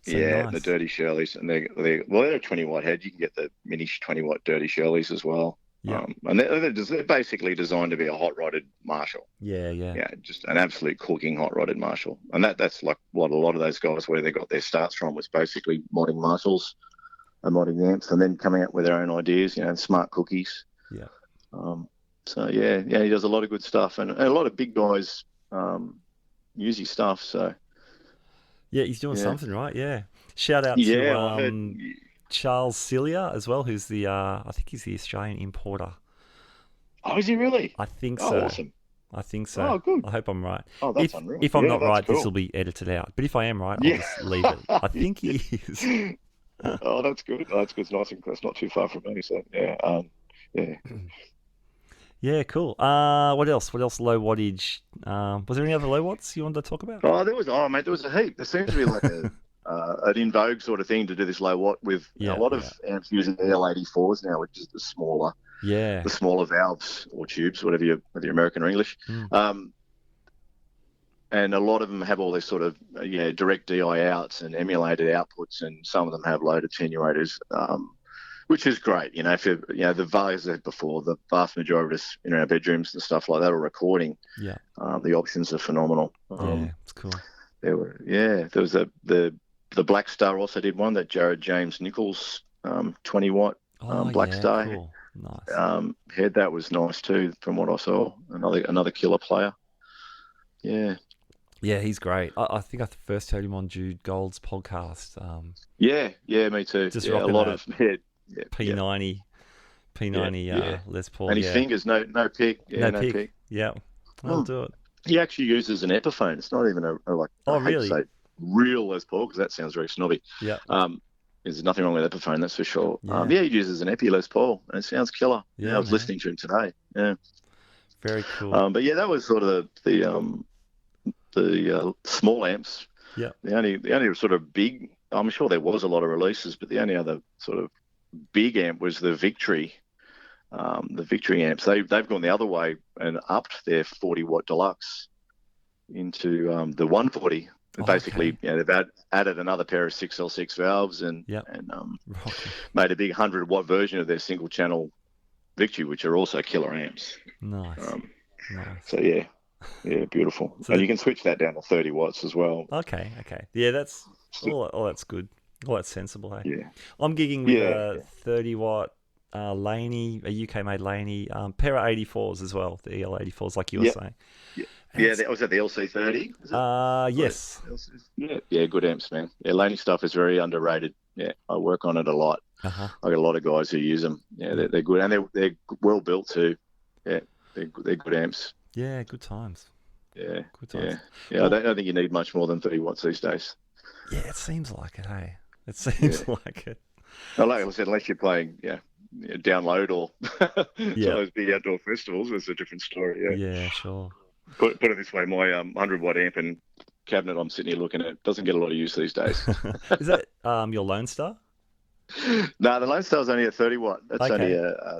So yeah, nice. The Dirty Shirleys, and they're a 20-watt head. You can get the mini 20-watt Dirty Shirleys as well. Yeah. And they're basically designed to be a hot-rodded Marshall. Yeah. Yeah, just an absolute cooking hot-rodded Marshall. And that's like what a lot of those guys, where they got their starts from, was basically modding Marshalls and modding the amps, and then coming up with their own ideas, smart cookies. Yeah. So yeah, he does a lot of good stuff, and a lot of big guys use his stuff. So yeah, he's doing something right. Yeah. Shout out to Charles Cilia as well, who's the I think he's the Australian importer. Oh, is he really? I think so. Awesome. I think so. Oh, good. I hope I'm right. Oh, that's unreal. If I'm not right, cool. this will be edited out. But if I am right, I'll just leave it. I think he is. Oh, that's good. That's good. It's nice and close. Not too far from me. So yeah. Yeah, cool. What else? Low wattage. Was there any other low watts you wanted to talk about? Oh, there was a heap. There seems to be like an in vogue sort of thing to do this low watt with a lot of amps using EL84s now, which is the smaller valves or tubes, whether you're American or English. And a lot of them have all this sort of direct DI outs and emulated outputs, and some of them have load attenuators, which is great. If you the as I said before, the vast majority of us in our bedrooms and stuff like that are recording. Yeah. The options are phenomenal. Yeah, it's cool. There was the Black Star also did one, that Jared James Nichols 20-watt Black Star. Cool. Nice. Head that was nice too, from what I saw. Another killer player. Yeah. Yeah, he's great. I think I first heard him on Jude Gold's podcast. Yeah, me too. Just a lot of P90 Les Paul. And his fingers, no pick. Yeah, no pick. Yeah, I'll do it. He actually uses an Epiphone. It's not even a I hate to say real Les Paul, because that sounds very snobby. Yeah. There's nothing wrong with Epiphone, that's for sure. Yeah. He uses an Epi Les Paul, and it sounds killer. Yeah, I was listening to him today. Yeah. Very cool. But yeah, that was sort of the small amps. Yeah. The only sort of big, I'm sure there was a lot of releases, but the only other sort of big amp was the Victory. The Victory amps. They've gone the other way and upped their 40-watt deluxe into the 140. Basically, they've added another pair of 6L6 valves and made a big 100-watt version of their single-channel Victory, which are also killer amps. Nice. Nice. So yeah, beautiful. So and you can switch that down to 30 watts as well. Okay. Yeah, that's all. That's good. All that's sensible. Hey. Yeah. I'm gigging with a 30-watt Laney, a UK-made Laney, pair of 84s as well. The EL84s, like you were saying. Yeah, was that the LC30? Yes. Yeah, good amps, man. Yeah, Laney stuff is very underrated. Yeah, I work on it a lot. I got a lot of guys who use them. Yeah, they're good, and they're well built too. Yeah, they're good amps. Yeah, good times. Yeah, good times. Yeah. Well, I don't think you need much more than 30 watts these days. Yeah, it seems like it. Hey, it seems like it. Like I said, unless you're playing, download or those big outdoor festivals, it's a different story. Yeah, sure. Put it this way, my 100-watt amp and cabinet I'm sitting here looking at doesn't get a lot of use these days. Is that your Lone Star? No, the Lone Star's only a 30-watt. That's only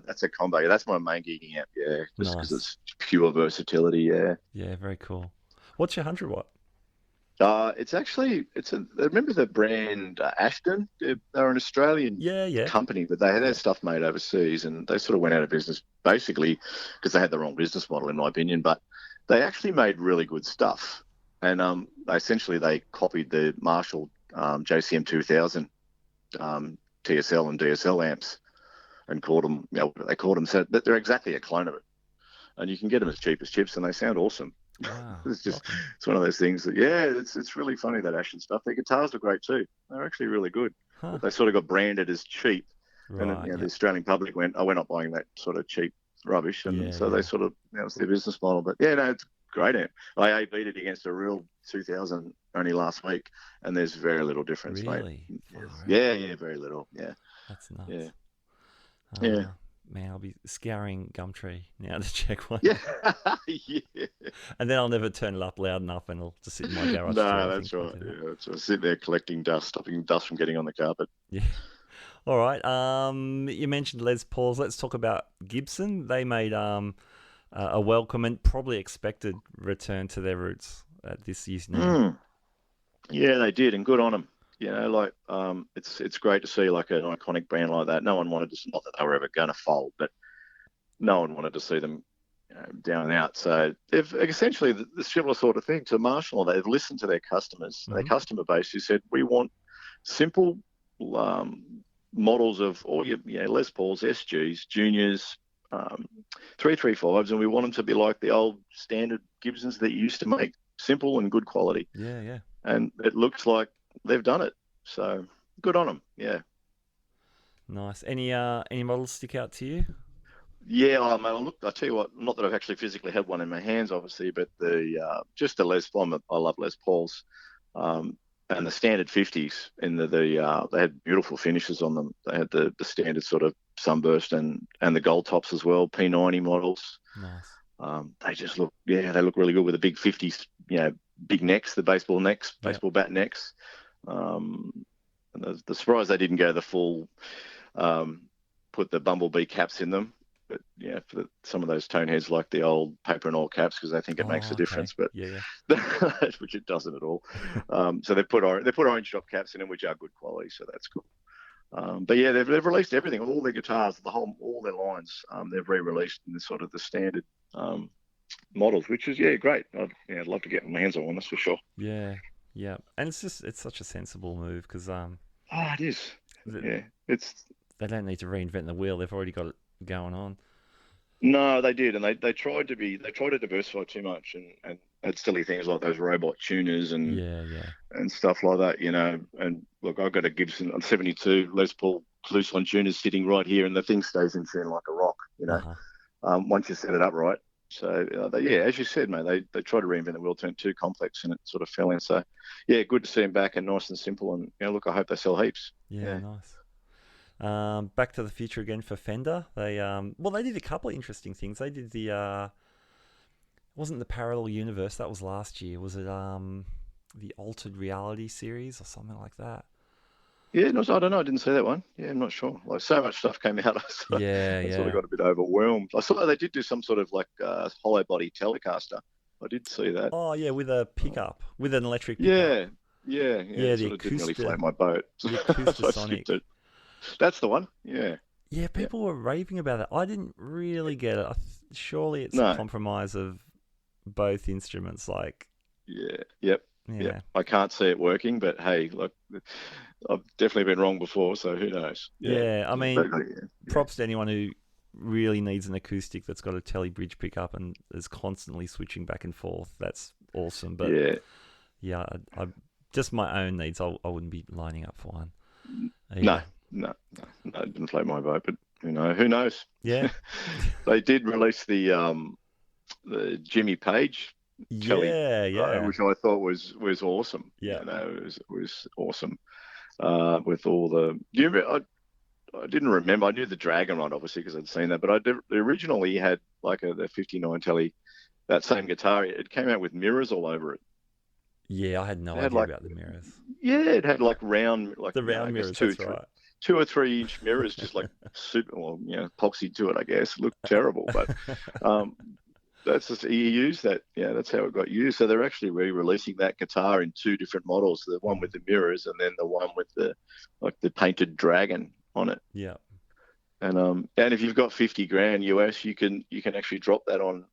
that's a combo. That's my main gigging amp. Yeah, just because it's pure versatility. Yeah. Yeah, very cool. What's your 100-watt? Remember the brand Ashton? They're an Australian company, but they had their stuff made overseas, and they sort of went out of business basically because they had the wrong business model, in my opinion. But they actually made really good stuff, and essentially they copied the Marshall JCM 2000 TSL and DSL amps, and called them. They called them so, but they're exactly a clone of it. and you can get them as cheap as chips, and they sound awesome. Wow. It's one of those things that, it's really funny, that Ashen stuff. Their guitars are great too. They're actually really good. Huh. But they sort of got branded as cheap, Right, and the Australian public went, "Oh, we're not buying that sort of cheap rubbish," and they sort of, that was their business model. But it's great amp. I beat it against a real 2000 only last week, and there's very little difference, really? mate. Yeah, very little. Yeah, that's nuts. Yeah. Man, I'll be scouring Gumtree now to check one. Yeah. And then I'll never turn it up loud enough, and it'll just sit in my garage. No, that's right. Yeah, so sit there collecting dust, stopping dust from getting on the carpet. Yeah. All right. You mentioned Les Pauls. Let's talk about Gibson. They made a welcome and probably expected return to their roots at this year's NAMM. Yeah, they did, and good on them. It's great to see like an iconic brand like that. No one wanted to, not that they were ever going to fold, but no one wanted to see them down and out. So they've essentially the similar sort of thing to Marshall. They've listened to their customers, their customer base, who said, we want simple models of all your Les Pauls, SGs, Juniors, 335s, and we want them to be like the old standard Gibsons that you used to make, simple and good quality. Yeah. And it looks like they've done it. So good on them. Yeah. Nice. Any models stick out to you? Yeah, I tell you what, not that I've actually physically had one in my hands, obviously, but just the Les Paul, I love Les Pauls, and the standard 50s they had beautiful finishes on them. They had the standard sort of sunburst and the gold tops as well, P90 models. Nice. They just look really good with the big 50s, big necks, the baseball bat necks. And the surprise they didn't go the full, put the bumblebee caps in them. But for some of those tone heads like the old paper and oil caps, because they think it makes a difference, but which it doesn't at all. So they put orange top caps in them, which are good quality, so that's cool. But they've released everything, all their guitars, all their lines. They've re-released in the sort of the standard models, which is great. I'd love to get my hands on one, that's for sure. Yeah, and it's such a sensible move because it is. They don't need to reinvent the wheel. They've already got it going on. No, they did, and they tried to diversify too much and had silly things like those robot tuners and and stuff like that, And look, I've got a Gibson 72 Les Paul loose on tuners sitting right here, and the thing stays in tune like a rock, once you set it up right. So as you said, mate, they tried to reinvent the wheel, turned too complex, and it sort of fell in. So good to see them back and nice and simple. And look, I hope they sell heaps. Yeah. Nice. Back to the Future again for Fender. They they did a couple of interesting things. They did wasn't the Parallel Universe, that was last year. Was it the Altered Reality series or something like that? Yeah, no, I don't know. I didn't see that one. Yeah, I'm not sure. Like, so much stuff came out. I sort of got a bit overwhelmed. I saw they did do some sort of like hollow body Telecaster. I did see that. Oh yeah, with a pickup, with an electric pickup. Yeah. It sort of didn't really float my boat. The Acoustasonic. So that's the one. Yeah. Yeah, people were raving about it. I didn't really get it. Surely it's a compromise of both instruments. Like. Yeah. I can't see it working, but hey, look, I've definitely been wrong before, so who knows? I mean, props to anyone who really needs an acoustic that's got a Tele bridge pickup and is constantly switching back and forth. That's awesome. But I just my own needs, I wouldn't be lining up for one. No, it didn't float my boat, but who knows? Yeah. They did release the Jimmy Page Kelly, which I thought was awesome. Yeah, it was awesome. With all the, I didn't remember. I knew the Dragon Rod obviously because I'd seen that, but originally had like the 59 Telly, that same guitar. It came out with mirrors all over it. Yeah, I had no idea about the mirrors. Yeah, it had like round, like the round mirrors. That's right. 2 or 3 inch mirrors, just like super, epoxy to it. I guess it looked terrible, but that's just, he used that. Yeah, that's how it got used. So they're actually re-releasing that guitar in 2 different models: the one with the mirrors, and then the one with the painted dragon on it. Yeah. And if you've got $50,000 US, you can actually drop that on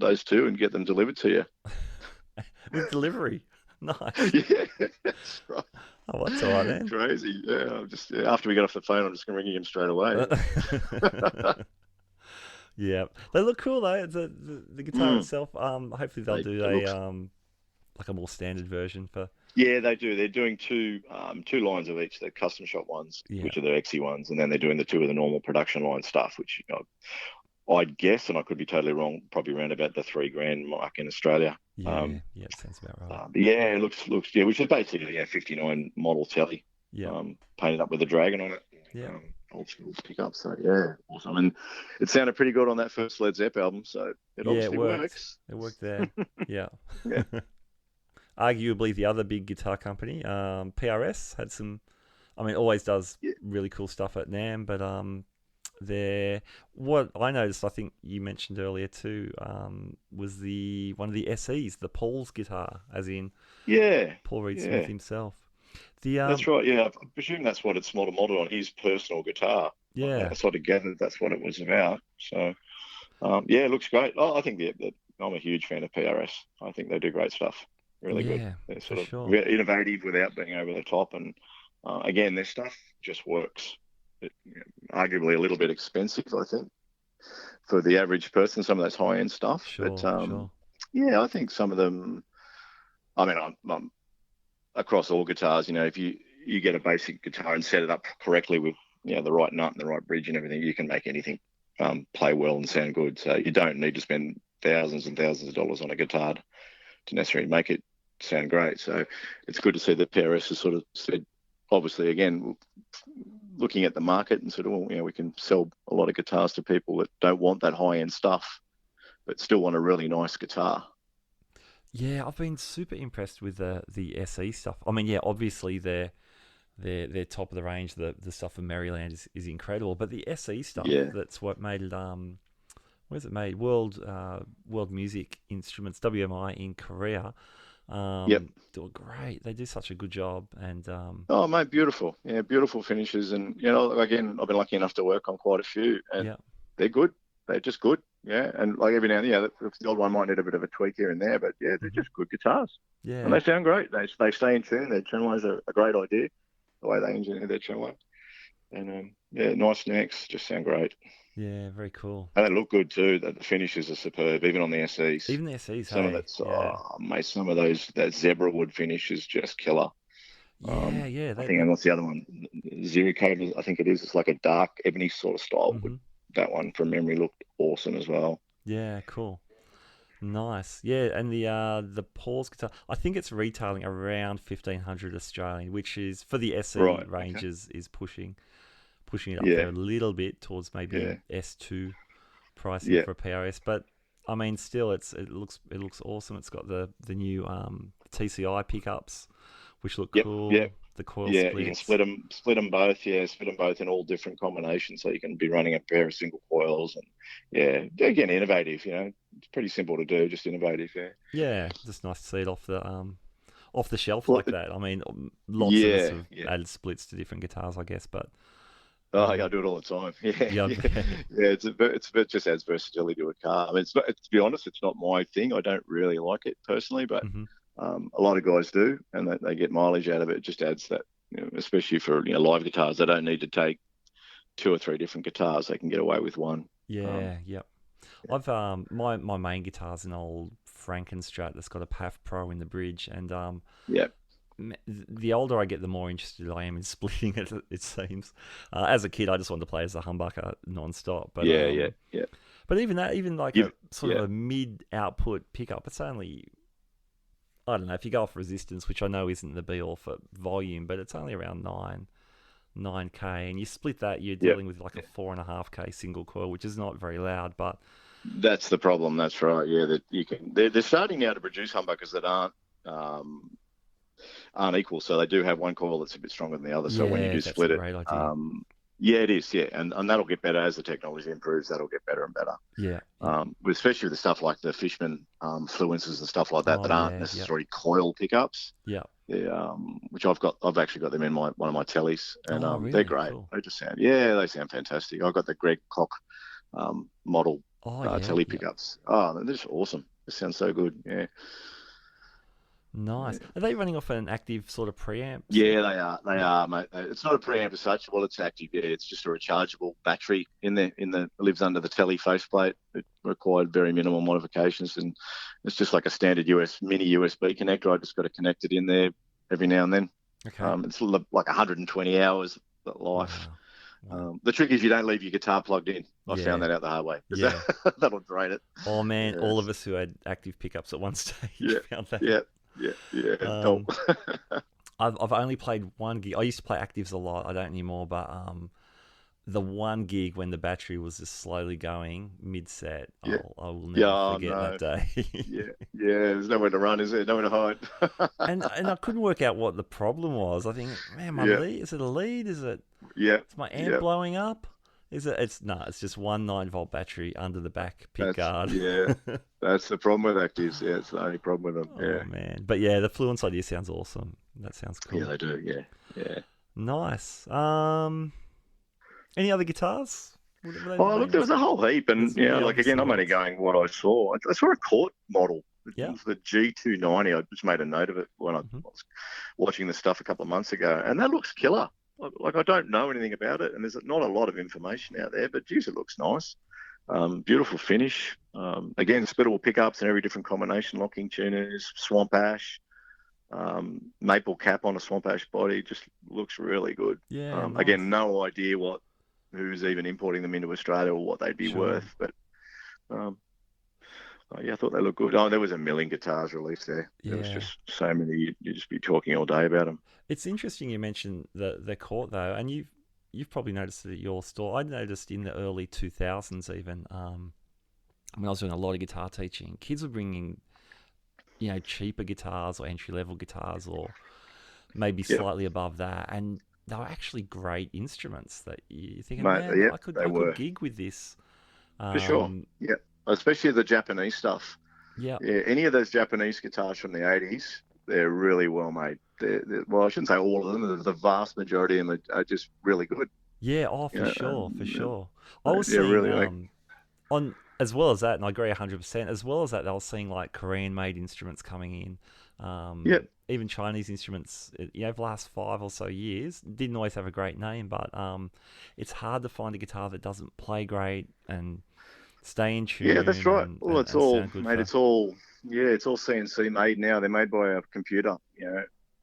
those 2 and get them delivered to you. With delivery. Nice. Yeah, that's right. Oh, that's all right, then. Crazy. Yeah, after we get off the phone, I'm just going to ring him straight away. Yeah, they look cool though. The guitar itself. Hopefully they'll do it looks, like a more standard version for. yeah, they do. They're doing two lines of each. The custom shop ones, Yeah. which are the XE ones, and then they're doing the two of the normal production line stuff, which I'd guess, and I could be totally wrong, probably around about the $3,000 mark in Australia. Yeah, yeah, it sounds about right. Yeah, it looks yeah, which is basically a 59 model telly, Yeah, painted up with a dragon on it. yeah, old school pickup. So yeah, awesome. And it sounded pretty good on that first Led Zepp album, so it obviously works. It worked there. Yeah. Yeah. Arguably the other big guitar company, PRS had some. I mean, always does really cool stuff at NAMM, but what I noticed, I think you mentioned earlier too, was one of the SEs, the Paul's guitar, as in Paul Reed Smith himself. That's right. Yeah, I presume that's what it's modeled on, his personal guitar. Yeah, I sort of gathered that's what it was about. So yeah, it looks great. I think I'm a huge fan of PRS. I think they do great stuff. Really good. They're sort of innovative without being over the top, and again, their stuff just works. Arguably a little bit expensive, I think, for the average person, some of those high-end stuff. Yeah, I think some of them, I mean, I'm across all guitars, if you get a basic guitar and set it up correctly with the right nut and the right bridge and everything, you can make anything play well and sound good. So you don't need to spend thousands and thousands of dollars on a guitar to necessarily make it sound great. So it's good to see that PRS has sort of said, obviously, again, looking at the market and sort of, we can sell a lot of guitars to people that don't want that high-end stuff, but still want a really nice guitar. Yeah, I've been super impressed with the SE stuff. I mean, yeah, obviously their top of the range, the stuff from Maryland is incredible, but the SE stuff, that's what made it. Where's it made? World Music Instruments, WMI in Korea. Do great. They do such a good job, and oh mate, beautiful. Yeah, beautiful finishes, and again, I've been lucky enough to work on quite a few, and they're good. They're just good. Yeah, and like every now and then, the old one might need a bit of a tweak here and there, but yeah, they're just good guitars. Yeah, and they sound great. They stay in tune. Their tremolos are a great idea, the way they engineer their tremolo, and nice necks, just sound great. Yeah, very cool. And they look good too. The finishes are superb, even on the SEs. Even the SEs, some of mate, some of that zebra wood finish is just killer. I think, and what's the other one? Zero coat, I think it is. It's like a dark ebony sort of style wood. That one from memory looked awesome as well. Yeah, cool. Nice. Yeah, and the Paul's guitar, I think it's retailing around 1,500 Australian, which is for the SE ranges is pushing it up there a little bit towards maybe S2 pricing for PRS, but I mean still it looks awesome. It's got the new TCI pickups, which look cool. The coil splits. You can split them both. Split them both in all different combinations, so you can be running a pair of single coils. And again, innovative. It's pretty simple to do, just innovative. Yeah, just nice to see it off the shelf like that. I mean, lots of us have added splits to different guitars, I guess, but. I do it all the time. It just adds versatility to a car. I mean, to be honest, it's not my thing. I don't really like it personally, but. A lot of guys do, and they get mileage out of it. It just adds that, especially for live guitars. They don't need to take 2 or 3 different guitars. They can get away with one. I've my main guitar's an old Frankenstrat that's got a PAF Pro in the bridge, and the older I get, the more interested I am in splitting it. It seems. As a kid, I just wanted to play as a humbucker non-stop. But But even like a sort of a mid-output pickup, it's only. I don't know, if you go off resistance, which I know isn't the be-all for volume, but it's only around 9K, and you split that, you're dealing with like a 4.5K single coil, which is not very loud, but... That's the problem, that's right, that you can... They're starting now to produce humbuckers that aren't equal, so they do have one coil that's a bit stronger than the other, so when you do split it... it is, and that'll get better as the technology improves. That'll get better and better. Especially with the stuff like the Fishman fluences and stuff like that aren't necessarily coil pickups. Which I've actually got them in one of my tellies, and really? They're great. Cool. They just sound they sound fantastic. I've got the Greg Koch model telly pickups. They're just awesome. It sounds so good. Nice. Are they running off an active sort of preamp? Yeah, they are. They are, mate. It's not a preamp as such. Well, it's active. Yeah, it's just a rechargeable battery in there. It lives under the telly faceplate. It required very minimal modifications, and it's just like a standard mini USB connector. I just got to connect it in there every now and then. Okay. It's like 120 hours life. Wow. The trick is you don't leave your guitar plugged in. I found that out the hard way. Yeah. That'll drain it. Oh man, all of us who had active pickups at one stage found that. Yeah. I've only played one gig. I used to play actives a lot. I don't anymore, but the one gig when the battery was just slowly going mid-set, I will never forget that day. There's nowhere to run, is there? Nowhere to hide. and I couldn't work out what the problem was. I think, man, my lead, is it a lead? Is it? Yeah. Is my amp blowing up? Is it? It's just one 9-volt battery under the back pick guard. Yeah, that's the problem with actives. Yeah, it's the only problem with them. Oh man, but yeah, the Fluence idea sounds awesome. That sounds cool. Yeah, they do. Yeah. Nice. Any other guitars? Look, there was a whole heap, and again, I'm only going what I saw. I saw a Court model. It was the G290. I just made a note of it when I was watching the stuff a couple of months ago, and that looks killer. Like I don't know anything about it, and there's not a lot of information out there, but geez, it looks nice. Beautiful finish. Again, splittable pickups and every different combination, locking tuners, swamp ash, maple cap on a swamp ash body. Just looks really good. Yeah. Nice. Again, no idea who's even importing them into Australia or what they'd be worth, but I thought they looked good. There was a million guitars released there. There was just so many. You'd just be talking all day about them. It's interesting you mentioned the Court though, and you've probably noticed it at your store. I noticed in the early 2000s even, when I was doing a lot of guitar teaching, kids were bringing, cheaper guitars or entry-level guitars or maybe slightly above that, and they were actually great instruments that you're thinking, I could gig with this. For sure, yeah. Especially the Japanese stuff. Yeah. Any of those Japanese guitars from the 80s, they're really well made. Well, I shouldn't say all of them. The vast majority of them are just really good. Yeah, for sure. I was seeing, really on as well as that, and I agree 100%, as well as that, I was seeing like Korean-made instruments coming in. Even Chinese instruments, the last 5 or so years, didn't always have a great name, but it's hard to find a guitar that doesn't play great and stay in tune. Yeah, that's right. It's all CNC made now. They're made by a computer.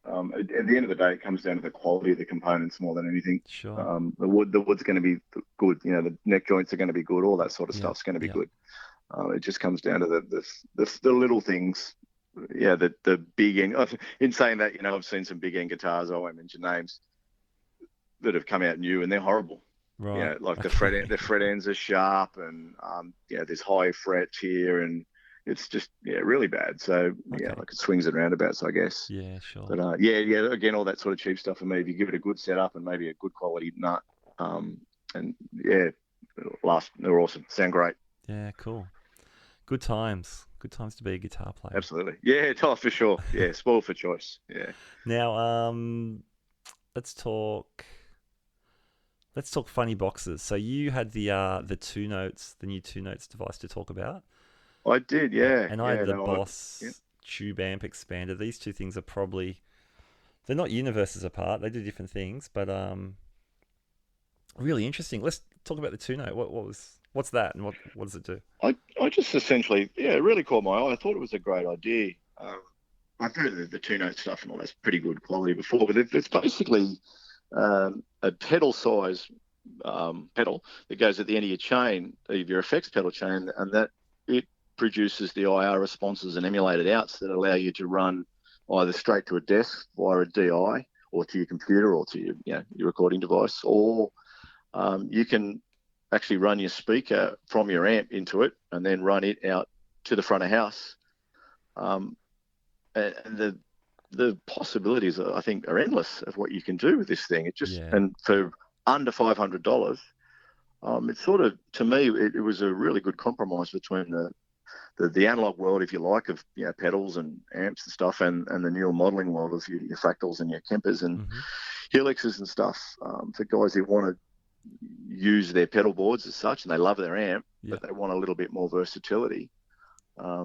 At the end of the day, it comes down to the quality of the components more than anything. Sure. The wood's going to be good. The neck joints are going to be good. All that sort of stuff's going to be good. It just comes down to the little things. Yeah, the big end. In saying that, I've seen some big end guitars. I won't mention names that have come out new, and they're horrible. Right. The fret ends are sharp, and there's high frets here, and it's just really bad. So it swings and roundabouts, I guess. Yeah, sure. But again, all that sort of cheap stuff for me. If you give it a good setup and maybe a good quality nut, they're awesome. Sound great. Yeah, cool. Good times to be a guitar player. Absolutely. Yeah, for sure. Yeah, spoiled for choice. Yeah. Now, let's talk funny boxes. So you had the new 2 Notes device to talk about. I did, yeah. And I had the Boss Tube Amp Expander. These two things are they're not universes apart. They do different things, but really interesting. Let's talk about the 2 Note. What's that, and what does it do? I just essentially, it really caught my eye. I thought it was a great idea. I've heard the 2 Note stuff and all that's pretty good quality before, but it's basically a pedal size pedal that goes at the end of your chain, of your effects pedal chain, and that it produces the IR responses and emulated outs that allow you to run either straight to a desk via a DI or to your computer or to your recording device, or you can actually run your speaker from your amp into it and then run it out to the front of house. And the possibilities, I think, are endless of what you can do with this thing. And for under $500, it's sort of, to me, it was a really good compromise between the analog world, if you like, of pedals and amps and stuff, and the newer modeling world of your Fractals and your Kempers and Helixes and stuff, for guys who want to use their pedal boards as such, and they love their amp, but they want a little bit more versatility. I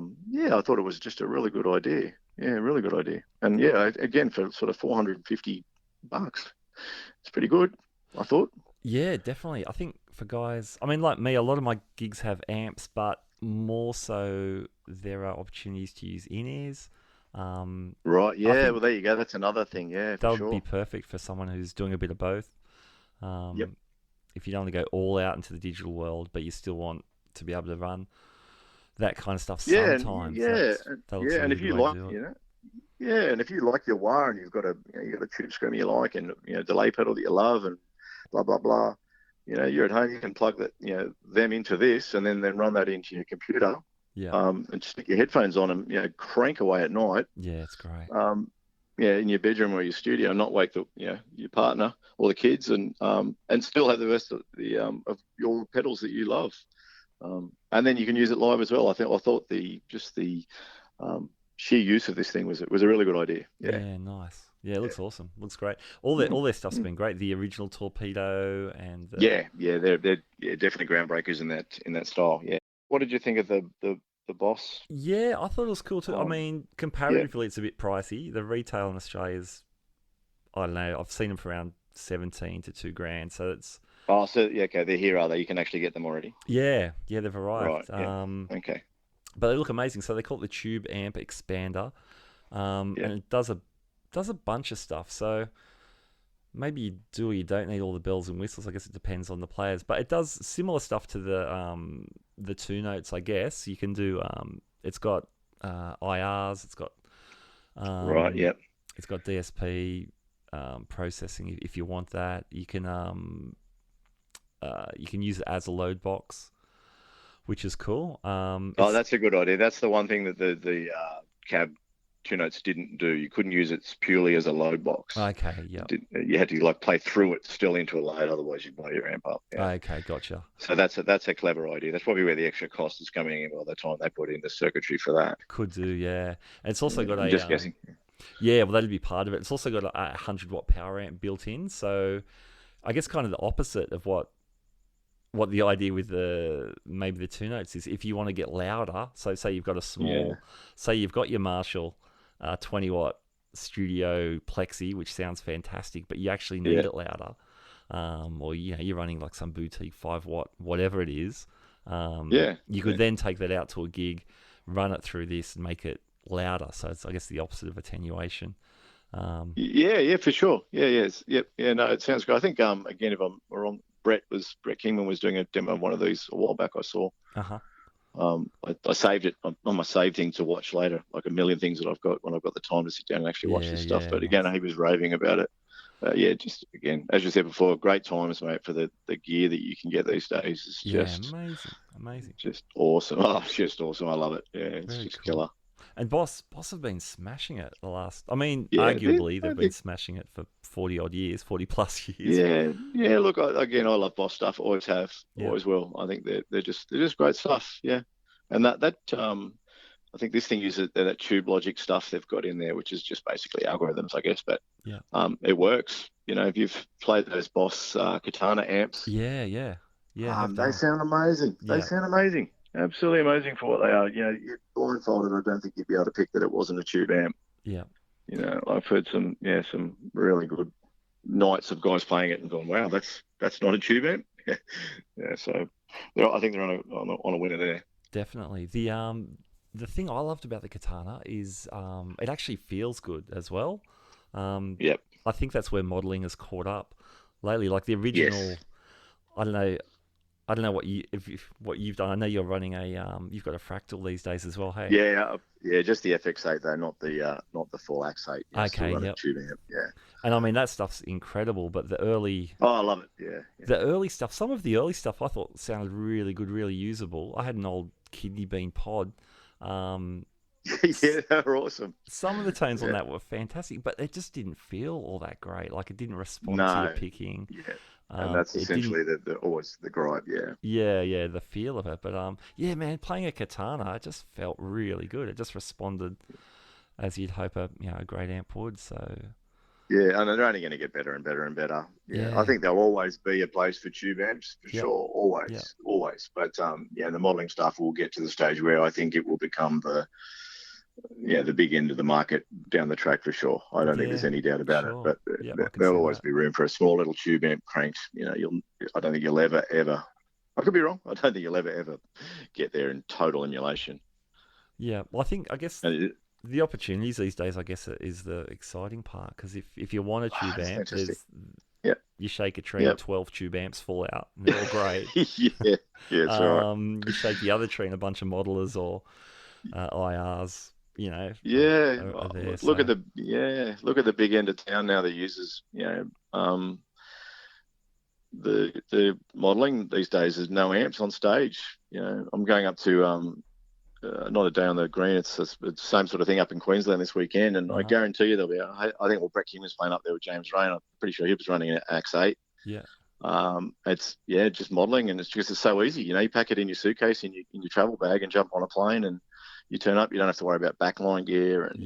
thought it was just a really good idea. Yeah, really good idea. And yeah, again, for sort of $450, it's pretty good, I thought. Yeah, definitely. I think for guys, I mean, like me, a lot of my gigs have amps, but more so there are opportunities to use in-ears. Right. I Yeah. Well, think there you go. That's another thing. Yeah, for that would be sure. perfect for someone who's doing a bit of both. Yep. If you don't want to go all out into the digital world, but you still want to be able to run that kind of stuff Yeah. sometimes, that looks a And really if good you way to like, do it. yeah, and if you like your wire and you've got you've got a tube screamer you like, and delay pedal that you love, and blah blah blah. You're at home. You can plug them into this, and then run that into your computer. Yeah. And stick your headphones on and crank away at night. Yeah, it's great. In your bedroom or your studio, not wake your partner or the kids, and still have the rest of of your pedals that you love. And then you can use it live as well. I thought the sheer use of this thing was a really good idea. Yeah, nice. Yeah, it looks awesome. Looks great. All their stuff's been great. The original torpedo and they're definitely groundbreakers in that style. Yeah. What did you think of the Boss? Yeah, I thought it was cool too. I mean, comparatively, it's a bit pricey. The retail in Australia is, I don't know, I've seen them for around 17 to $2,000. So it's. Oh, so yeah, okay, they're here, are they? You can actually get them already. Yeah, they've arrived. Right. Yeah. Okay. But they look amazing. So they call it the Tube Amp Expander, and it does a bunch of stuff. So maybe you do or you don't need all the bells and whistles. I guess it depends on the players. But it does similar stuff to the two notes, I guess. You can do. It's got IRs. It's got. Right. Yep. It's got DSP processing if you want that. You can use it as a load box, which is cool. That's a good idea. That's the one thing that the cab two notes didn't do. You couldn't use it purely as a load box. Okay, yeah. You had to play through it still into a load, otherwise you'd blow your amp up. Yeah. Okay, gotcha. So that's a clever idea. That's probably where the extra cost is coming in by the time they put in the circuitry for that. Could do, yeah. And it's also got a. Just guessing. Yeah, well, that'd be part of it. It's also got a 100-watt power amp built in, so I guess kind of the opposite of what the idea with maybe the two notes is. If you want to get louder, so say you've got a small, say you've got your Marshall 20-watt studio plexi, which sounds fantastic, but you actually need it louder, or you're running like some boutique 5-watt whatever it is. You could then take that out to a gig, run it through this, and make it louder. So it's, I guess, the opposite of attenuation. Yeah, for sure. Yes. Yep. Yeah, no, it sounds good. I think again, if I'm wrong, Brett Kingman was doing a demo of one of these a while back. I saw. I saved it on my save thing to watch later, like a million things that I've got when I've got the time to sit down and actually watch this stuff. But again, he was raving about it. Just again, as you said before, great times, mate, for the gear that you can get these days. It's just amazing. Just awesome. Oh, it's just awesome. I love it. Yeah, it's Very just cool. killer. And Boss have been smashing it arguably they've been smashing it for 40 plus years. Yeah. Look, I love Boss stuff. Always have, always will. I think they're just great stuff. Yeah, and that I think this thing uses that Tube Logic stuff they've got in there, which is just basically algorithms, I guess. But it works. If you've played those Boss Katana amps, they sound amazing. They sound amazing. Absolutely amazing for what they are. You're blindfolded. I don't think you'd be able to pick that it wasn't a tube amp. Yeah. I've heard some really good nights of guys playing it and going, wow, that's not a tube amp. So I think they're on a winner there. Definitely. The thing I loved about the Katana is it actually feels good as well. I think that's where modelling has caught up lately. Like the original, yes. I don't know what you've done. I know you're running you've got a Fractal these days as well. Hey. Yeah, just the FX8 though, not the full Axe8. Okay, tube amp. Yeah. And I mean that stuff's incredible, but the early. Oh, I love it. Yeah. The early stuff. Some of the early stuff I thought sounded really good, really usable. I had an old kidney bean pod. Yeah, they're awesome. Some of the tones on that were fantastic, but it just didn't feel all that great. Like it didn't respond to your picking. Yeah. And that's essentially always the gripe, Yeah, the feel of it. But man, playing a Katana, it just felt really good. It just responded as you'd hope a great amp would. So yeah, and they're only going to get better and better and better. Yeah, I think there'll always be a place for tube amps for sure, always. But the modelling stuff will get to the stage where I think it will become the big end of the market down the track for sure. I don't think there's any doubt about it. But there'll always be room for a small little tube amp cranked. You know, I don't think you'll ever. I could be wrong. I don't think you'll ever get there in total emulation. Yeah, well, I guess the opportunities these days, I guess, is the exciting part, because if you want a tube amp, there's you shake a tree and 12 tube amps fall out, and they're all great. yeah, that's right. You shake the other tree and a bunch of modelers or IRs, you know. Are there, look at the big end of town now that uses, the modeling these days is no amps on stage. You know, I'm going up to not a day on the green. It's the same sort of thing up in Queensland this weekend, and I guarantee you there'll be. I think Brett King was playing up there with James Rain. I'm pretty sure he was running an Axe 8. Yeah. It's just modeling, and it's so easy. You know, you pack it in your suitcase in your travel bag and jump on a plane, and you turn up. You don't have to worry about backline gear and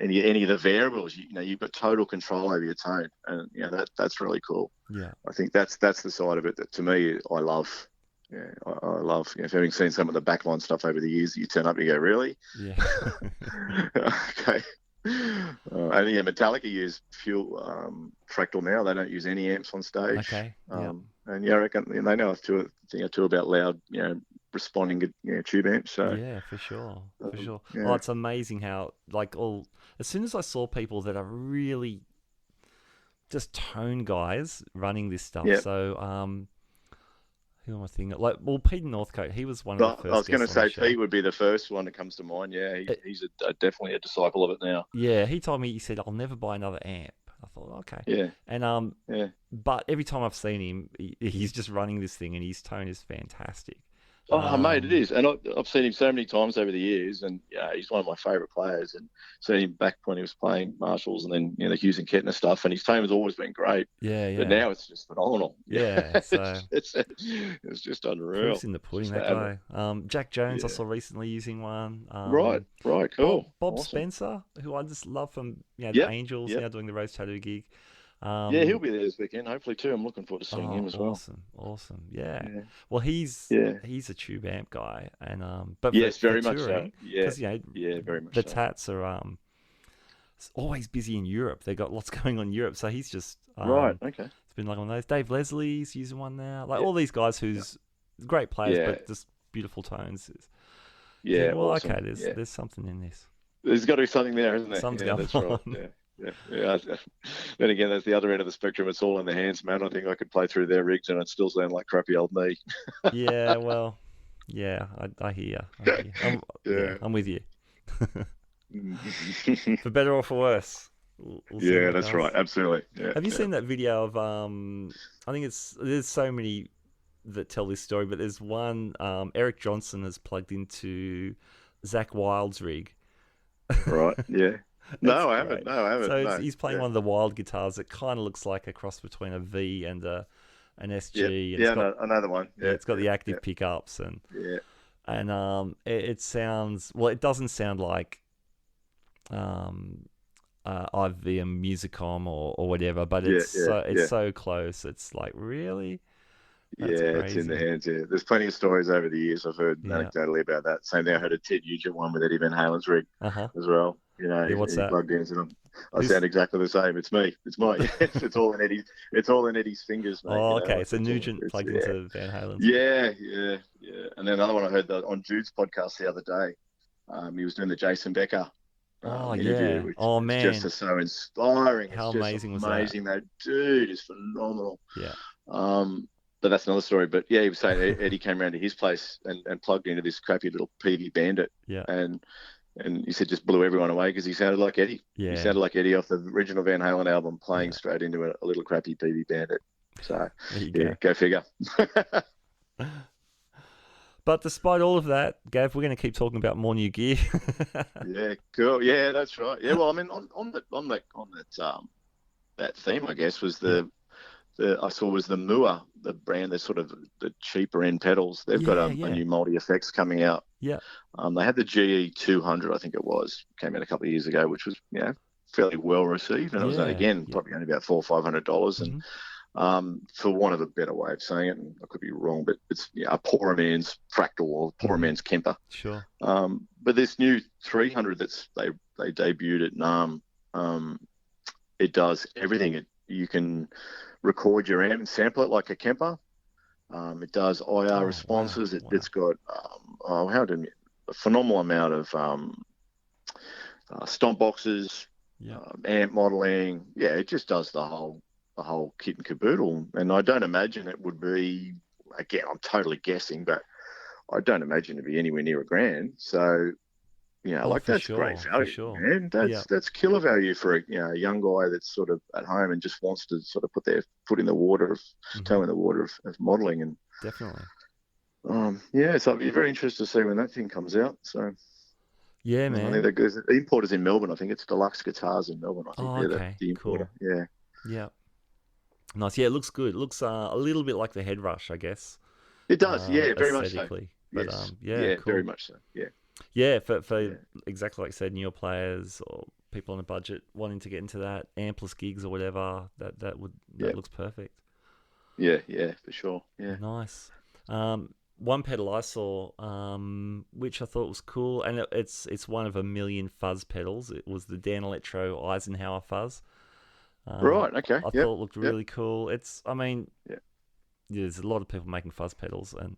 any of the variables. You've got total control over your tone, and that's really cool. Yeah, I think that's the side of it that to me I love. Yeah, I love. Having seen some of the backline stuff over the years, you turn up, you go, really? Yeah. Okay. And Metallica use fuel fractal now. They don't use any amps on stage. Okay. And I reckon they know a thing or two about loud, responding tube amps. So yeah, for sure. Yeah. Oh, it's amazing how as soon as I saw people that are really just tone guys running this stuff. Yep. So who am I thinking? Peter Northcote, he was one of the first. I was going to say Pete would be the first one that comes to mind. Yeah, he's definitely a disciple of it now. Yeah, he told me, he said, I'll never buy another amp. I thought, okay. Yeah. And but every time I've seen him, he's just running this thing, and his tone is fantastic. Oh, mate, it is. And I've seen him so many times over the years, and he's one of my favourite players. And seen him back when he was playing Marshalls and then, the Hughes and Kettner stuff, and his tone has always been great. Yeah. But now it's just phenomenal. Yeah, so... it's just unreal. Proof's in the pudding, that guy. Jack Jones, I saw recently using one. Right, cool. Bob awesome. Spencer, who I just love from the Angels, now doing the Rose Tattoo gig. He'll be there this weekend, hopefully too. I'm looking forward to seeing him as well. Awesome. Yeah. Well, he's a tube amp guy, and but yes, for very much touring, so. Yeah, very much. The Tats are always busy in Europe. They got lots going on in Europe, so he's just right. Okay. It's been like one of those. Dave Leslie's using one now. All these guys who's great players, but just beautiful tones. Well, awesome. Okay. There's something in this. There's got to be something there, isn't there? Something's going on. Right. Yeah. Then again, that's the other end of the spectrum. It's all in the hands, man. I think I could play through their rigs and I'd still sound like crappy old me. Yeah, well, I hear you. I'm with you. For better or for worse. We'll that's right. Absolutely. Yeah, Have you seen that video of I think there's so many that tell this story, but there's one Eric Johnson has plugged into Zach Wilde's rig. Right. Yeah. No, I haven't. So he's playing one of the Wild guitars that kind of looks like a cross between a V and an SG. And another one. Yeah, it's got the active pickups and it sounds It doesn't sound like IVM Musicom or whatever, but it's so close. It's like, really. That's crazy. It's in the hands. Yeah, there's plenty of stories over the years I've heard anecdotally about that. Same thing, I heard a Ted Nugent one with Eddie Van Halen's rig as well. What's that? Plugged in, and I sound exactly the same. It's me. It's mine. It's all in Eddie's. It's all in Eddie's fingers, mate. Oh, okay. So Nugent plugged into Van Halen. Yeah. And then another one I heard on Jude's podcast the other day. He was doing the Jason Becker. Interview, which man, just so inspiring. How amazing was that? Amazing, that dude is phenomenal. Yeah. But that's another story. But he was saying Eddie came around to his place and plugged into this crappy little PV Bandit. Yeah. And he said just blew everyone away because he sounded like Eddie. Yeah. He sounded like Eddie off the original Van Halen album, playing straight into a little crappy PV Bandit. So go figure. But despite all of that, Gav, we're going to keep talking about more new gear. Yeah, cool. Yeah, that's right. Yeah, well, I mean, on that theme, I guess, was I saw was the Moor, the brand, the sort of the cheaper end pedals. They've got a new multi effects coming out. Yeah. They had the GE 200, I think it was, came out a couple of years ago, which was fairly well received, and it was probably only about $400 or $500, and for want of a better way of saying it, and I could be wrong, but it's a poorer man's fractal or poorer man's Kemper. Sure. but this new 300 they debuted at NAMM, it does everything. You can record your amp and sample it like a Kemper. It does IR responses. Wow. It's got a phenomenal amount of stomp boxes, amp modeling. Yeah, it just does the whole kit and caboodle. And I don't imagine it would be, again, I'm totally guessing, but I don't imagine it'd be anywhere near $1,000. So, that's great value, man. That's killer value for a young guy that's sort of at home and just wants to sort of put their foot in the water, toe in the water of modeling. And definitely. So I'd be very interested to see when that thing comes out. So yeah, man. I think the importer's in Melbourne. I think it's Deluxe Guitars in Melbourne. I think they're the importer. Cool. Yeah. Nice. Yeah, it looks good. It looks a little bit like the Head Rush, I guess. It does. Very much so. But yes. Cool. Very much so. Yeah. Yeah, for exactly like I said, newer players or people on a budget wanting to get into that, ampless gigs or whatever, that looks perfect. Yeah, for sure. Yeah. Nice. One pedal I saw, which I thought was cool, and it's one of a million fuzz pedals. It was the Dan Electro Eisenhower fuzz. Right. Okay. I thought it looked really cool. There's a lot of people making fuzz pedals, and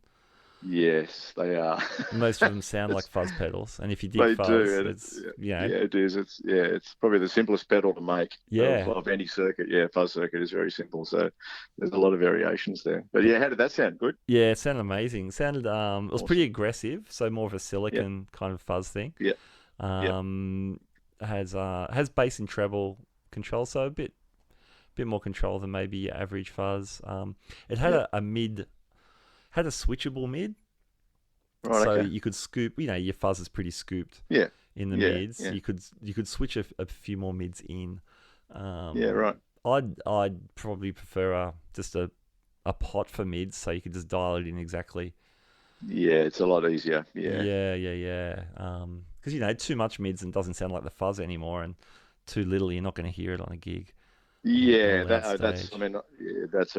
yes, they are. Most of them sound like fuzz pedals, and if you dig fuzz, it is. It's probably the simplest pedal to make. Of any circuit. Yeah, fuzz circuit is very simple, so there's a lot of variations there. But how did that sound? Good. Yeah, it sounded amazing. It sounded it was pretty aggressive, so more of a silicon kind of fuzz thing. Has bass and treble control, so a bit more control than maybe your average fuzz. It had a mid. Had a switchable mid, so you could scoop. Your fuzz is pretty scooped. In the mids, you could switch a few more mids in. Right. I'd probably prefer just a pot for mids, so you could just dial it in exactly. Yeah, it's a lot easier. Yeah. Because too much mids and doesn't sound like the fuzz anymore, and too little, you're not going to hear it on a gig. Yeah, that's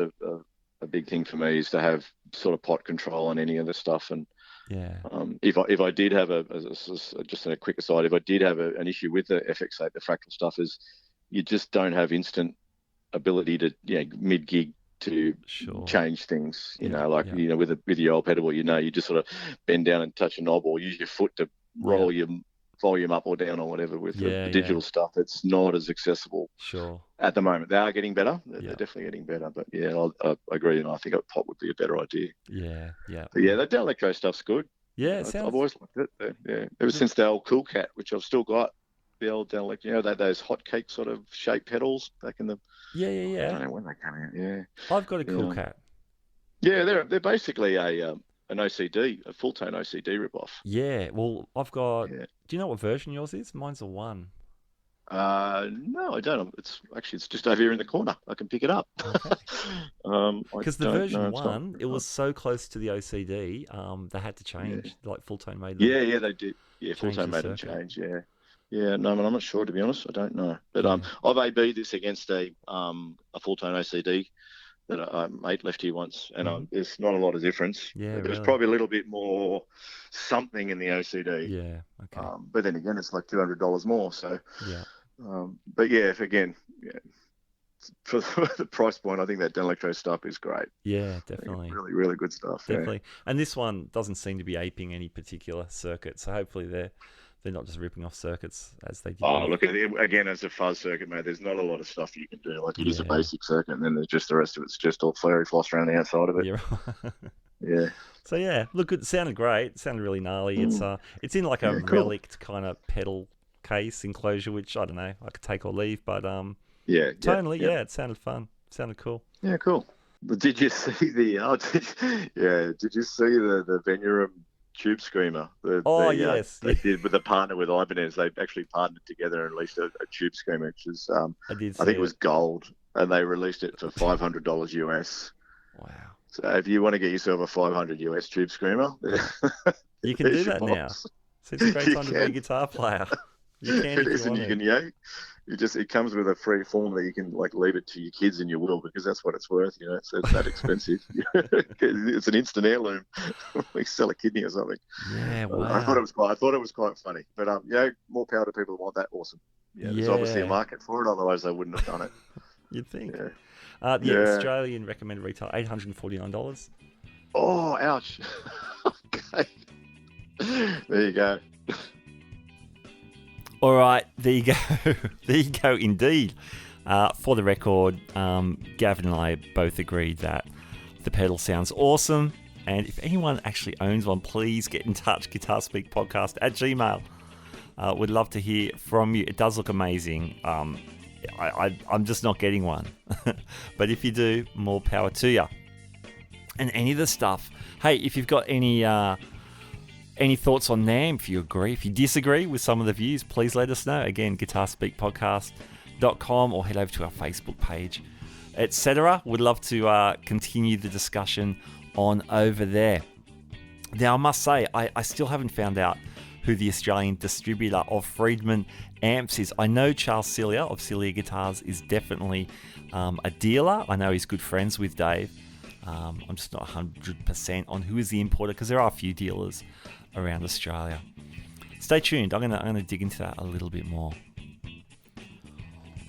a big thing for me is to have sort of pot control on any of the stuff. And if I did have just a quick aside, if I did have an issue with the FX8, the fractal stuff, is you just don't have instant ability to mid gig to change things. With your old pedal, you just sort of bend down and touch a knob, or use your foot to roll your volume up or down or whatever. With the digital stuff, it's not as accessible at the moment. They are getting better. They're definitely getting better, but I agree, and I think a pot would be a better idea. But that Dan Electro stuff's good. I've always liked it. Ever since the old Cool Cat, which I've still got, the old Dan Electro, those hotcake sort of shaped pedals back in the I don't know when they came out. I've got a Cool Cat. They're basically an OCD, a full tone OCD ripoff. Yeah, well, I've got. Do you know what version yours is? Mine's a 1. No, I don't. It's just over here in the corner. I can pick it up. Because the version 1, it was so close to the OCD, they had to change. Like Full Tone made them. Yeah, they did. Yeah, Full Tone made them change. Yeah. No, I'm not sure, to be honest. I don't know. But I've AB'd this against a Full Tone OCD that a mate left here once, and there's not a lot of difference. There's probably a little bit more something in the OCD. Yeah, okay. But then again, it's like $200 more. So but for the price point, I think that Dan Electro stuff is great. Yeah, definitely. Really, really good stuff. Definitely. And this one doesn't seem to be aping any particular circuit, so hopefully they're not just ripping off circuits as they did. Look, again, as a fuzz circuit, mate, there's not a lot of stuff you can do. Like, it is a basic circuit, and then there's just the rest of it's just all flurry floss around the outside of it. So look, it sounded great. It sounded really gnarly. It's in like a relict kind of pedal case enclosure, which I don't know, I could take or leave, but tonally, it sounded fun. It sounded cool. Yeah, cool. But did you see did you see the Venurum Tube Screamer? Yes. They did with a partner with Ibanez. They actually partnered together and released a Tube Screamer, which is I think it was gold, and they released it for $500 US. Wow. So if you want to get yourself a $500 US Tube Screamer, you can do that now. So it's a great time to be a guitar player. You can It is, and you can, it comes with a free form that you can like leave it to your kids in your will, because that's what it's worth. It's that expensive. It's an instant heirloom. We sell a kidney or something. Yeah, wow. I thought it was quite funny. But more power to people who want that. Awesome. There's obviously a market for it. Otherwise, they wouldn't have done it. You'd think. The Australian recommended retail $849. Oh, ouch. Okay. There you go. All right, there you go. There you go, indeed. For the record, Gavin and I both agreed that the pedal sounds awesome. And if anyone actually owns one, please get in touch, guitarspeakpodcast@gmail.com. We'd love to hear from you. It does look amazing. I'm just not getting one. But if you do, more power to you. And any of the stuff. Hey, if you've got any thoughts on NAMM, if you agree, if you disagree with some of the views, please let us know. Again, guitarspeakpodcast.com, or head over to our Facebook page, etc. We'd love to continue the discussion on over there. Now, I must say, I still haven't found out who the Australian distributor of Friedman amps is. I know Charles Cilia of Cilia Guitars is definitely a dealer. I know he's good friends with Dave. I'm just not 100% on who is the importer, because there are a few dealers around Australia. Stay tuned. I'm gonna dig into that a little bit more.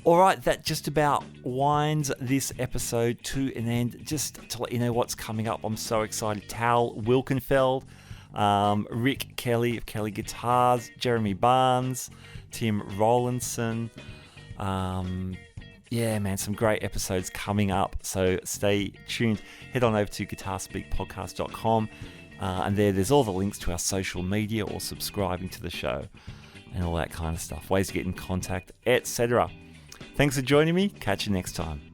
All right, that just about winds this episode to an end. Just to let you know what's coming up, I'm so excited. Tal Wilkenfeld, Rick Kelly of Kelly Guitars, Jeremy Barnes, Tim Rowlandson. Yeah, man, some great episodes coming up. So stay tuned. Head on over to guitarspeakpodcast.com. And there's all the links to our social media, or subscribing to the show, and all that kind of stuff. Ways to get in contact, etc. Thanks for joining me. Catch you next time.